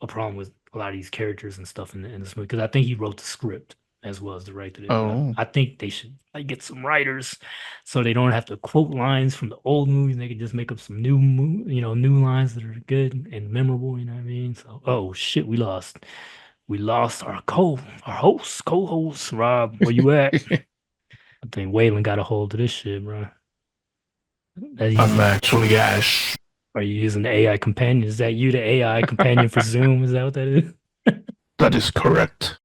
a problem with a lot of these characters and stuff in this movie because I think he wrote the script as well as directed it. But Oh, I think they should like get some writers so they don't have to quote lines from the old movies. They can just make up some new lines that are good and memorable. You know what I mean? So, oh shit, we lost our co-host Rob. Where you at? I think Waylon got a hold of this shit, bro. That I'm you, actually Ash. are you using the AI companion? Is that you, the AI companion for Zoom? Is that what that is? That is correct.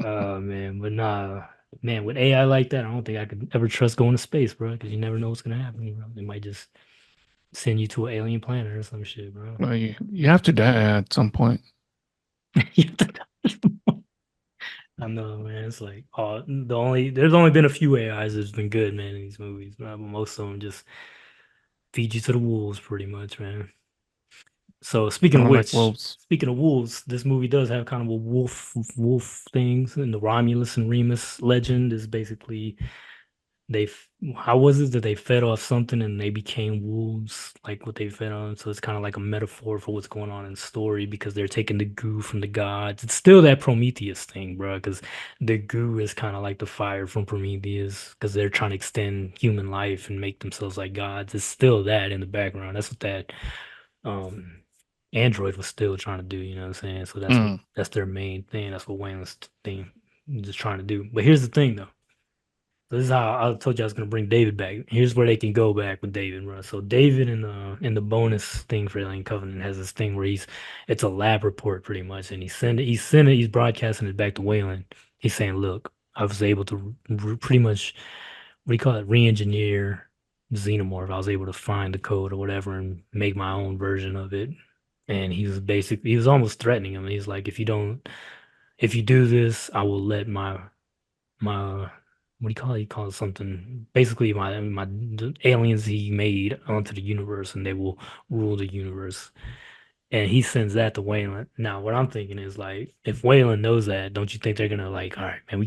Oh man, but nah, man, with AI like that, I don't think I could ever trust going to space, bro, because you never know what's gonna happen, bro. They might just send you to an alien planet or some shit, bro. Well, you have to die at some point. You have to- I know, man. It's like there's only been a few AIs that's been good, man, in these movies, man, but most of them just feed you to the wolves, pretty much, man. So I don't like wolves. speaking of wolves, this movie does have kind of a wolf things, and the Romulus and Remus legend is basically they how was it that they fed off something and they became wolves like what they fed on, so it's kind of like a metaphor for what's going on in the story because they're taking the goo from the gods. It's still that Prometheus thing, bro, because the goo is kind of like the fire from Prometheus because they're trying to extend human life and make themselves like gods. It's still that in the background. That's what that um android was still trying to do, you know what I'm saying? So Mm. that's their main thing. That's what Wayne's thing just trying to do. But here's the thing though. So this is how I told you I was gonna bring David back. Here's where they can go back with David, bro. So David in the bonus thing for Alien Covenant has this thing where it's a lab report pretty much, and he's broadcasting it back to Wayland. He's saying, "Look, I was able to pretty much what do you call it, re-engineer Xenomorph. I was able to find the code or whatever and make my own version of it." And he was almost threatening him. He's like, if you do this, I will let my what do you call it? He calls it something. Basically, the aliens he made onto the universe, and they will rule the universe. And he sends that to Wayland. Now, what I'm thinking is like, if Wayland knows that, don't you think they're gonna like, all right, man, we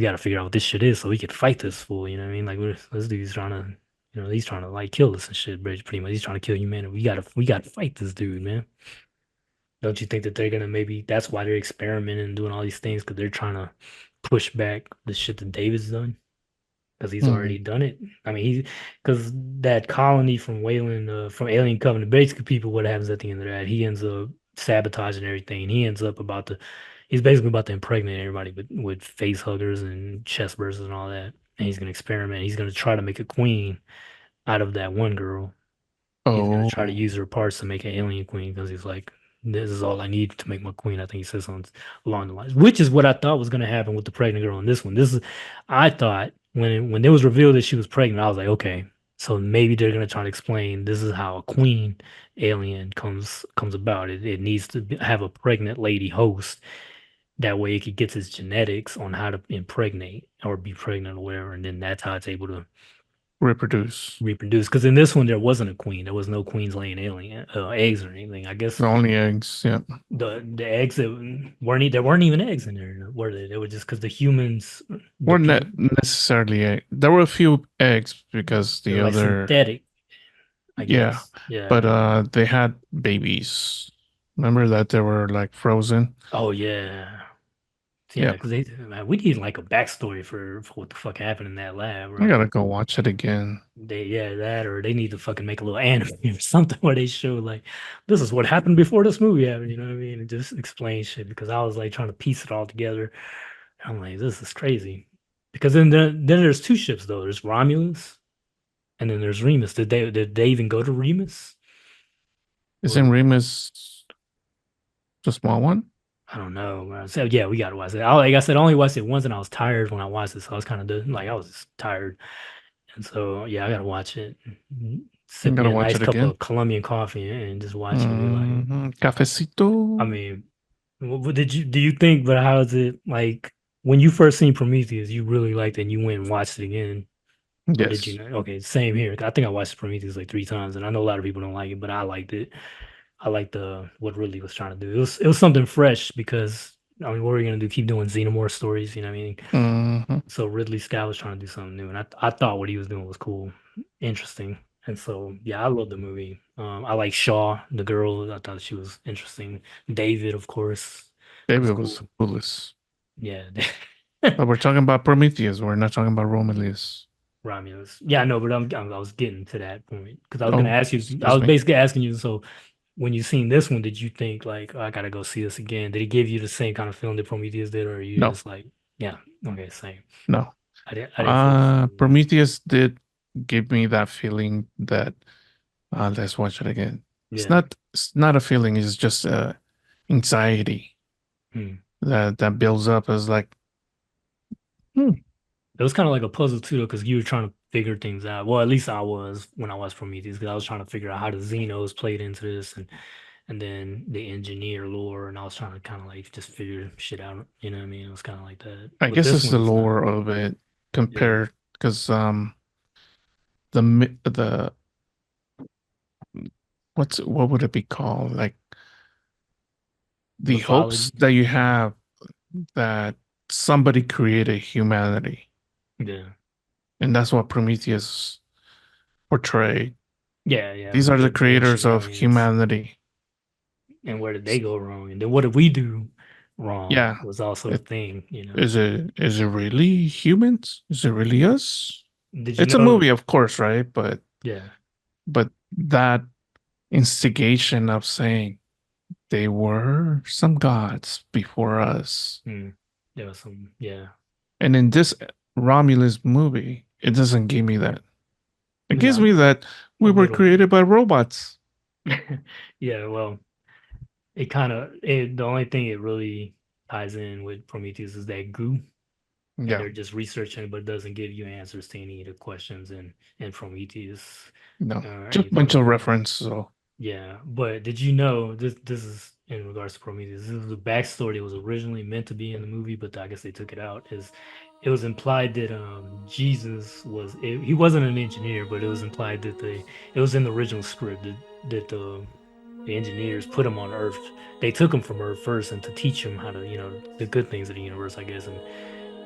gotta figure out what this shit is so we can fight this fool. You know what I mean? Like, this dude's trying to, he's trying to like kill us and shit. Pretty much, he's trying to kill humanity. We gotta fight this dude, man. Don't you think that they're gonna maybe that's why they're experimenting and doing all these things because they're trying to push back the shit that David's done because he's already Mm. done it. I mean, because that colony from Wayland, from Alien Covenant, basically people what happens at the end of that, he ends up sabotaging everything. He ends up he's basically about to impregnate everybody with face huggers and chest bursters and all that. And he's gonna experiment. He's gonna try to make a queen out of that one girl. He's gonna try to Oh, use her parts to make an alien queen because he's like, This is all I need to make my queen. I think he says something along the lines, which is what I thought was going to happen with the pregnant girl in this one. I thought when it was revealed that she was pregnant, I was like, okay, so maybe they're going to try to explain this is how a queen alien comes about. It needs to have a pregnant lady host. That way, it could get its genetics on how to impregnate or be pregnant or whatever, and then that's how it's able to Reproduce. reproduce. Because in this one, there wasn't a queen. There was no queens laying alien eggs or anything. I guess The only eggs. Yeah. the eggs that there weren't even eggs in there, were they? They were just because the humans, the Weren't people, necessarily there were a few eggs because they're the like other, synthetic, I yeah, guess. Yeah. but they had babies. Remember that they were like frozen? Oh yeah. Yeah, Yeah. because they man, we need like a backstory for what the fuck happened in that lab, I bro. gotta go watch it again. That or they need to fucking make a little anime or something where they show like this is what happened before this movie happened, you know what I mean? And just explain shit because I was like trying to piece it all together. I'm like, this is crazy. Because then there's two ships though. There's Romulus and then there's Remus. Did they even go to Remus? Isn't Or Remus the small one? I don't know. Man. So yeah, we gotta watch it. Like I said, I only watched it once and I was tired when I watched it. So I was kind of like I was just tired. And so yeah, I gotta watch it. I Sip me gotta a watch nice it cup again. of Colombian coffee and just watch it and be like, Cafecito. I mean, what did you do you think, but how is it like when you first seen Prometheus, you really liked it and you went and watched it again? Or did you Yes. not? Okay, same here. I think I watched Prometheus like three times, and I know a lot of people don't like it, but I liked it. I liked the what Ridley was trying to do. It was something fresh because I mean, what are we gonna do? Keep doing Xenomorph stories? You know what I mean? Hmm. So Ridley Scott was trying to do something new, and I thought what he was doing was cool, interesting, and so yeah, I love the movie. I like Shaw, the girl. I thought she was interesting. David, of course, was David was cool. clueless. Yeah, But we're talking about Prometheus. We're not talking about Romulus. Romulus. Yeah, I know, but I was getting to that point because I was gonna Oh, ask you. I excuse was me. basically asking you. So when you seen this one, did you think like, "Oh, I gotta go see this again? Did it give you the same kind of feeling that Prometheus did, or are you No, just like, yeah, okay, same. no. I didn't feel the same. Prometheus did give me that feeling that let's watch it again. Yeah. It's not a feeling, it's just anxiety Hmm. that builds up as like, hmm, It was kind of like a puzzle too, though, because you were trying to figure things out. Well, at least I was when I watched Prometheus, because I was trying to figure out how the Xenos played into this, and then the engineer lore, and I was trying to kind of like just figure shit out. You know what I mean? It was kind of like that. I With guess this it's the one, it's not. lore of it Yeah, compared because the what would it be called? Like the hopes mythology. that you have that somebody created humanity. Yeah, And that's what Prometheus portrayed. yeah. These are the The creators ancient of aliens, humanity. and where did they go wrong, and then what did we do wrong Yeah. was also a It, thing. is it really humans? Is it really us? Did you It's a know? movie, of course, right? Yeah. But that instigation of saying they were some gods before us. Hmm. There was some. Yeah. And in this Romulus movie, it doesn't give me that. It gives No, me that a we were little. created by robots. Yeah, well, the only thing it really ties in with Prometheus is that goo, and Yeah, they're just researching, but it doesn't give you answers to any of the questions in Prometheus no, or just a anything bunch like of that. reference. So Yeah, but did you know this is in regards to Prometheus? This is the backstory that was originally meant to be in the movie, but I guess they took it out. Is it was implied that Jesus he wasn't an engineer, but it was implied that it was in the original script that the engineers put him on Earth. They took him from Earth first and to teach him how to the good things of the universe, I guess,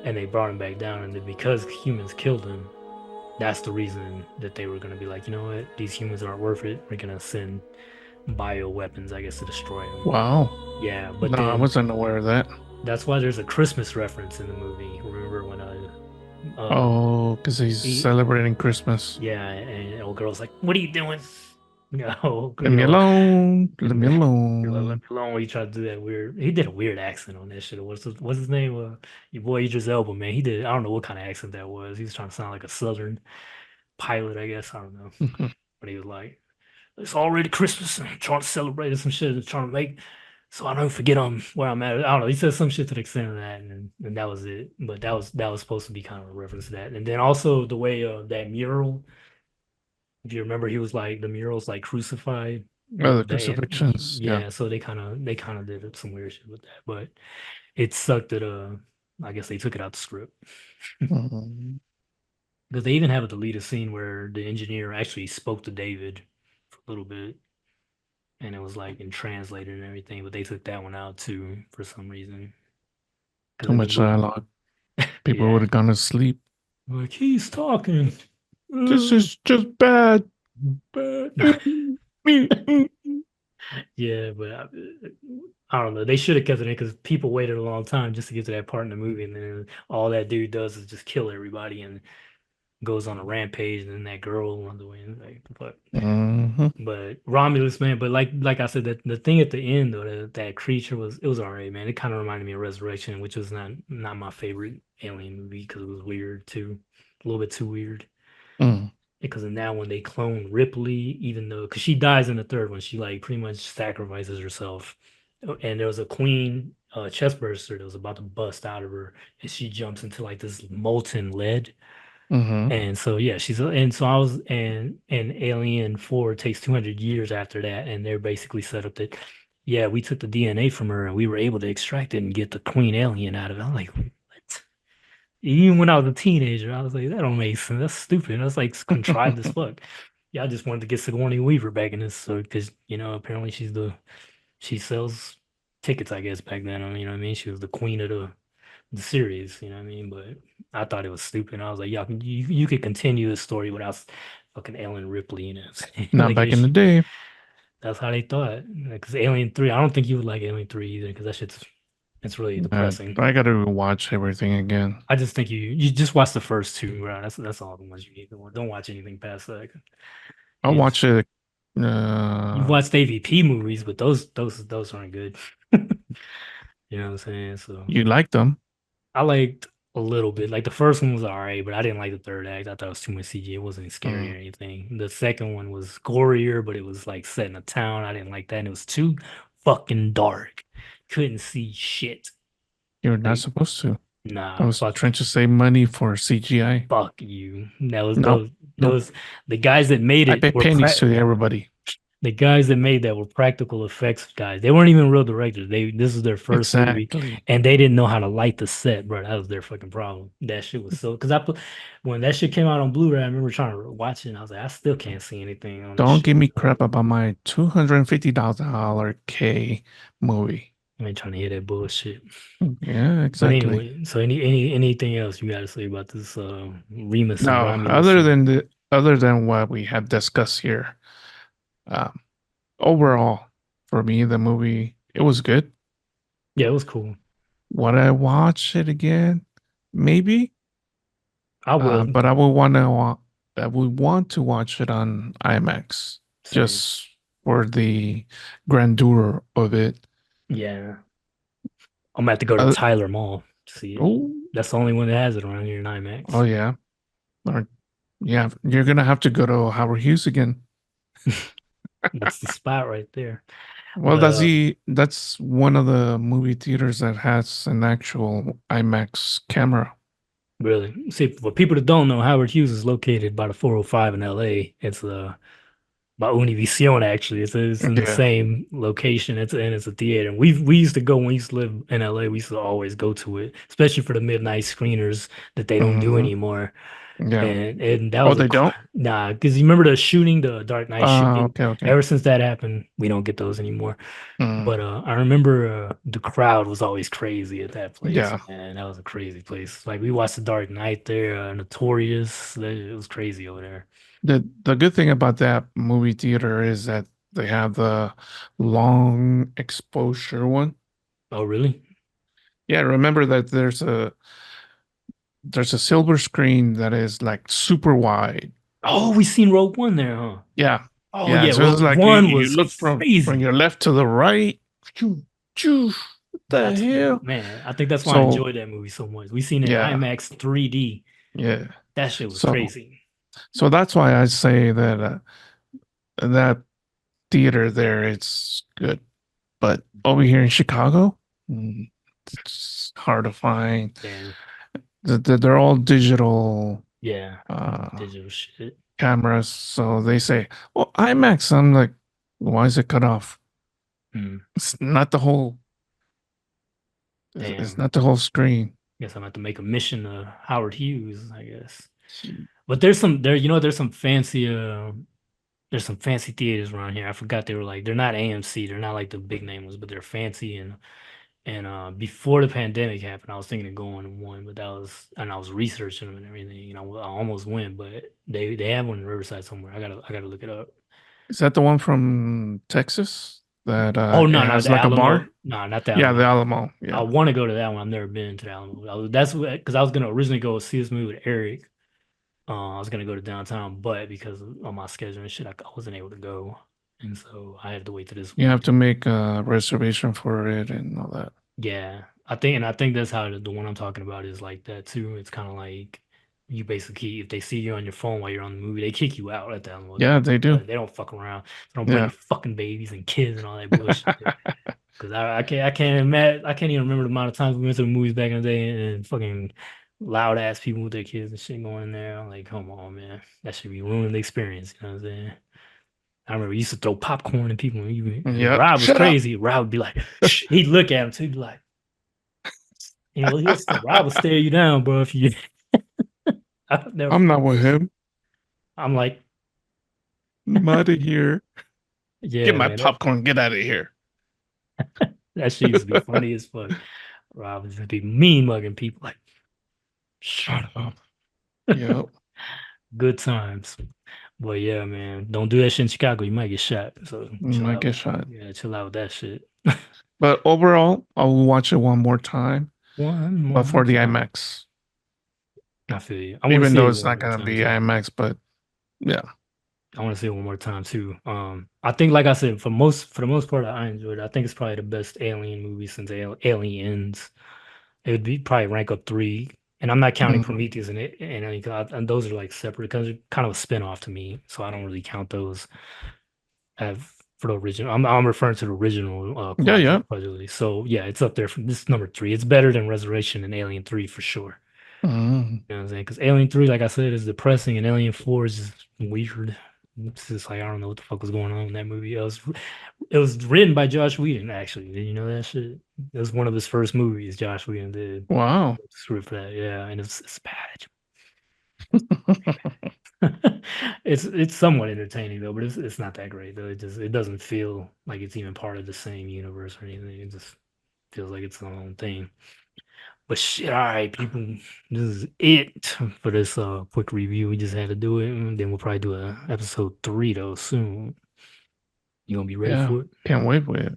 and they brought him back down, and then because humans killed him, that's the reason that they were going to be like, you know what, these humans aren't worth it. We're going to send bio weapons, I guess, to destroy them. wow, Yeah, but no, I then wasn't aware of that. that's why there's a Christmas reference in the movie. Remember when Oh, because he's he, celebrating Christmas. yeah, and old girl's like, "What are you doing?" Leave me alone. Leave me Let me alone. alone when he tried to do that weird. He did a weird accent on that shit. What's his name? Your boy Idris Elba, man. He did. I don't know what kind of accent that was. He was trying to sound like a Southern pilot, I guess. I don't know. But he was like. it's already Christmas. And I'm trying to celebrate or some shit. And trying to make so I don't forget where I'm at. I don't know. He said some shit to the extent of that, and that was it. But that was supposed to be kind of a reference to that. And then also the way that mural, if you remember, he was like the mural's like crucified. Oh, the That crucifixions. Yeah. yeah, so they kind of did some weird shit with that, but it sucked that I guess they took it out the script Mhm. because they even have a deleted scene where the engineer actually spoke to David for a little bit, and it was like in translated and everything, but they took that one out too for some reason because Too in the much movie, dialogue. People would yeah, have gone to sleep. like he's talking. This Uh, is just bad. but Mm, mm, mm. yeah, but I don't know. They should have kept it in because people waited a long time just to get to that part in the movie, and then all that dude does is just kill everybody and goes on a rampage, and then that girl on the way. Like, Mhm. but Romulus, man. But like I said, that the thing at the end though, that creature was alright, man. It kind of reminded me of Resurrection, which was not my favorite Alien movie because it was weird too, a little bit too weird. Mm. Because in that one they clone Ripley, even though because she dies in the third one, she like pretty much sacrifices herself. And there was a queen chest burster that was about to bust out of her, and she jumps into like this molten lead. Mhm. And so yeah, and so I was and Alien 4 takes 200 years after that, and they're basically set up that yeah, we took the DNA from her and we were able to extract it and get the queen alien out of it. I'm like, what? Even when I was a teenager, I was like, that don't make sense. That's stupid. That's like contrived as fuck. Yeah, I just wanted to get Sigourney Weaver back in this, so because apparently she sells tickets, I guess back then. I mean, you know what I mean, she was the queen of the series. You know what I mean, but I thought it was stupid. I was like, y'all you could continue the story without fucking Ellen Ripley. You know, what I'm saying? Not Like back in the day. that's how they thought. Because Alien 3, I don't think you would like Alien 3 either, because that shit's it's really depressing. I gotta watch everything again. I just think you just watch the first two, bro. That's all the ones you need to watch. Don't watch anything past that. I'll It's watch it. you've Uh, watched AVP movies, but those aren't good. You know what I'm saying? So you like them? I liked a little bit. Like the first one was all right, but I didn't like the third act. I thought it was too much CG. It wasn't scary Mm. or anything. The second one was gorier, but it was like set in a town. I didn't like that. And it was too fucking dark. Couldn't see shit. You're not Like, supposed to. I nah, was trying to save money for CGI. fuck you. That was No, those nope. those the guys that made I it pay were pennies to everybody. the guys that made that were practical effects guys. They weren't even real directors. This is their first movie, Exactly. and they didn't know how to light the set, bro. That was their fucking problem. That shit was so because I put when that shit came out on Blu-ray, I remember trying to watch it, and I was like, I still can't see anything on this Don't give shit. me crap about my $250 K movie. I ain't trying to hear that bullshit. Yeah, But exactly. anyway, so anything else you got to say about this Remus and No, Romulus and other than what we have discussed here, um, overall, for me, the movie it was good. yeah, it was cool. Would I watch it again? Maybe, I will. but I would want to watch it on IMAX Same. just for the grandeur of it. Yeah, I'm gonna have to go to Uh, Tyler Mall to see it. oh, That's the only one that has it around here in oh IMAX. yeah, or yeah, you're gonna have to go to Howard Hughes again. That's the spot right there. Well, But that's one of the movie theaters that has an actual IMAX camera. really, see for people that don't know, Howard Hughes is located by the 405 in LA. It's by Univision actually. It's in the Yeah. same location. It's a theater. And we used to go when we used to live in LA. We used to always go to it, especially for the midnight screeners that they don't do Hmm. anymore. Yeah. And that Oh, was they don't? nah, because you remember the shooting, the Dark Knight shooting. Okay, okay. Ever since that happened, we don't get those anymore. Mm, But I remember the crowd was always crazy at that place, yeah. man. That was a crazy place. Like we watched The Dark Knight there, Notorious. It was crazy over there. The good thing about that movie theater is that they have the long exposure one. Oh, really? Yeah, remember that there's a silver screen that is like super wide. Oh, we seen Rogue One there, huh? Yeah. Oh Yeah, yeah, so it's Rogue like One you was look from crazy. your left to the right. Choo, choo, what the That's hell? man. I think that's why I So, enjoyed that movie so much. We seen it in yeah. IMAX 3D. Yeah. That shit was So crazy. so that's why I say that that theater there, it's good. But over here in Chicago, it's hard to find. Damn. They're all digital Yeah. uh, Digital shit. cameras. So they say, "Well, IMAX." I'm like, why is it cut off? Mm, It's not the whole. It's damn. not the whole screen. Guess I'm gonna have to make a mission to Howard Hughes, I guess. But there's some there, there's some fancy theaters around here. I forgot they were like they're not AMC, they're not like the big name ones, but they're fancy and before the pandemic happened, I was thinking of going to one, but that was and I was researching them and everything. I almost went, but they have one in Riverside somewhere. I gotta look it up. Is that the one from Texas that Oh it no, no, has the like a Alamo. bar? No, not the Yeah, the Alamo. Alamo. I Yeah, want to go to that one. I've never been to the Alamo. That's because I was gonna originally go see this movie with Eric. I was gonna go to downtown, but because of my schedule and shit, I wasn't able to go, and so I had to wait to this you have week. to make a reservation for it and all that. Yeah, I think that's how the one I'm talking about is like that too. It's kind of like you basically, if they see you on your phone while you're on the movie, they kick you out at that Alamo. Yeah, they do. They don't fuck around. They don't bring Yeah. fucking babies and kids and all that bullshit. Because I can't imagine, I can't even remember the amount of times we went to the movies back in the day and fucking loud ass people with their kids and shit going in there. I'm like, come on, man, that should be ruining the experience. You know what I'm saying? I remember we used to throw popcorn at people, and Yep. Rob was Shut up. crazy. Rob would be like, shh, he'd look at him too, he'd be like, Rob will stare you down, bro. If you, I'll never I'm not forget with this. him. I'm like, I'm out of here. Get yeah, my man, that popcorn. Get out of here. that shit used to be funny as fuck. Rob would just be mean mugging people like, Shut up. Yep. good times. But yeah, man, don't do that shit in Chicago. You might get shot. So chill Might out. get shot. Yeah, chill out with that shit. But overall, I'll watch it one more time, One but more for the time. IMAX. I feel you. I want to Even see though it it's one not more gonna time be too. IMAX, but yeah. I want to see it one more time too. I think, like I said, for the most part, I enjoyed it. I think it's probably the best Alien movie since Aliens. It would be probably rank up three, and I'm not counting Mm, Prometheus and Alien, 'cause and those are like separate because they're kind of a spin-off to me. So I don't really count those have for the original. I'm referring to the original yeah, yeah. quadrilogy. So yeah, it's up there. This is number three. It's better than Resurrection and Alien 3 for sure. Mm, You know what I'm saying? Because Alien 3, like I said, is depressing, and Alien 4 is just weird. It's just like I don't know what the fuck was going on in that movie. It was written by Josh Whedon, actually. Did you know that shit? It was one of his first movies Josh Whedon did. wow. Script for that, yeah, and it's bad. It's somewhat entertaining though, but it's not that great though. It doesn't feel like it's even part of the same universe or anything. It just feels like it's its own thing. But shit, all right, people, this is it for this quick review. We just had to do it, and then we'll probably do a episode 3 though soon. You gonna be ready Yeah. for it? Can't wait for it.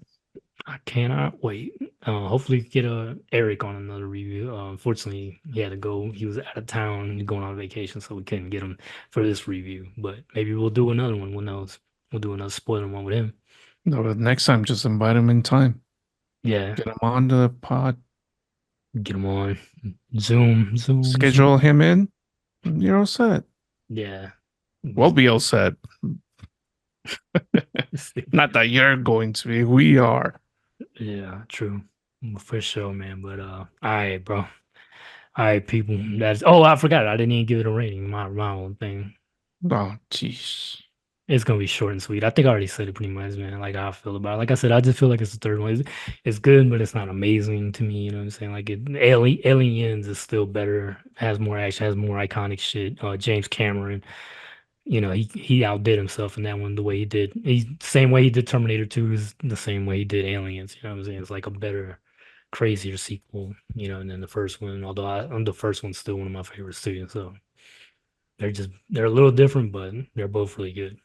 I cannot wait. Hopefully get Eric on another review. Unfortunately, he had to go. He was out of town, going on vacation, so we couldn't get him for this review. But maybe we'll do another one. Who knows? We'll do another spoiler one with him. No, but next time, just invite him in time. Yeah, Get him on the pod. get him on Zoom, Zoom, Schedule Zoom. him in. You're all set. Yeah, We'll be all set. Not that you're going to be. We are. yeah, true. For sure, man. But all right, bro. All right, people. That's I forgot. I didn't even give it a rating. My own thing. Oh, jeez. It's gonna be short and sweet. I think I already said it pretty much, man. Like how I feel about it. Like I said, I just feel like it's the third one. It's good, but it's not amazing to me. You know what I'm saying? Like Aliens is still better. Has more action. Has more iconic shit. James Cameron. He outdid himself in that one the way he did. Same way he did Terminator 2 is the same way he did Aliens. You know what I'm saying? It's like a better, crazier sequel. And then the first one. Although the first one's still one of my favorites too. So they're a little different, but they're both really good.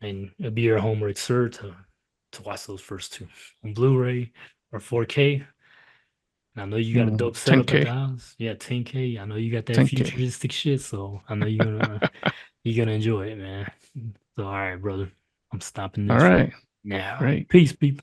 And it'll be your homework, sir, to watch those first two on Blu-ray or 4K. And I know you got a dope setup at the 10K. house. Yeah, 10K. I know you got that 10K. futuristic shit, so I know you're gonna enjoy it, man. So all right, brother. I'm stopping All this right. now. Great. Peace, people.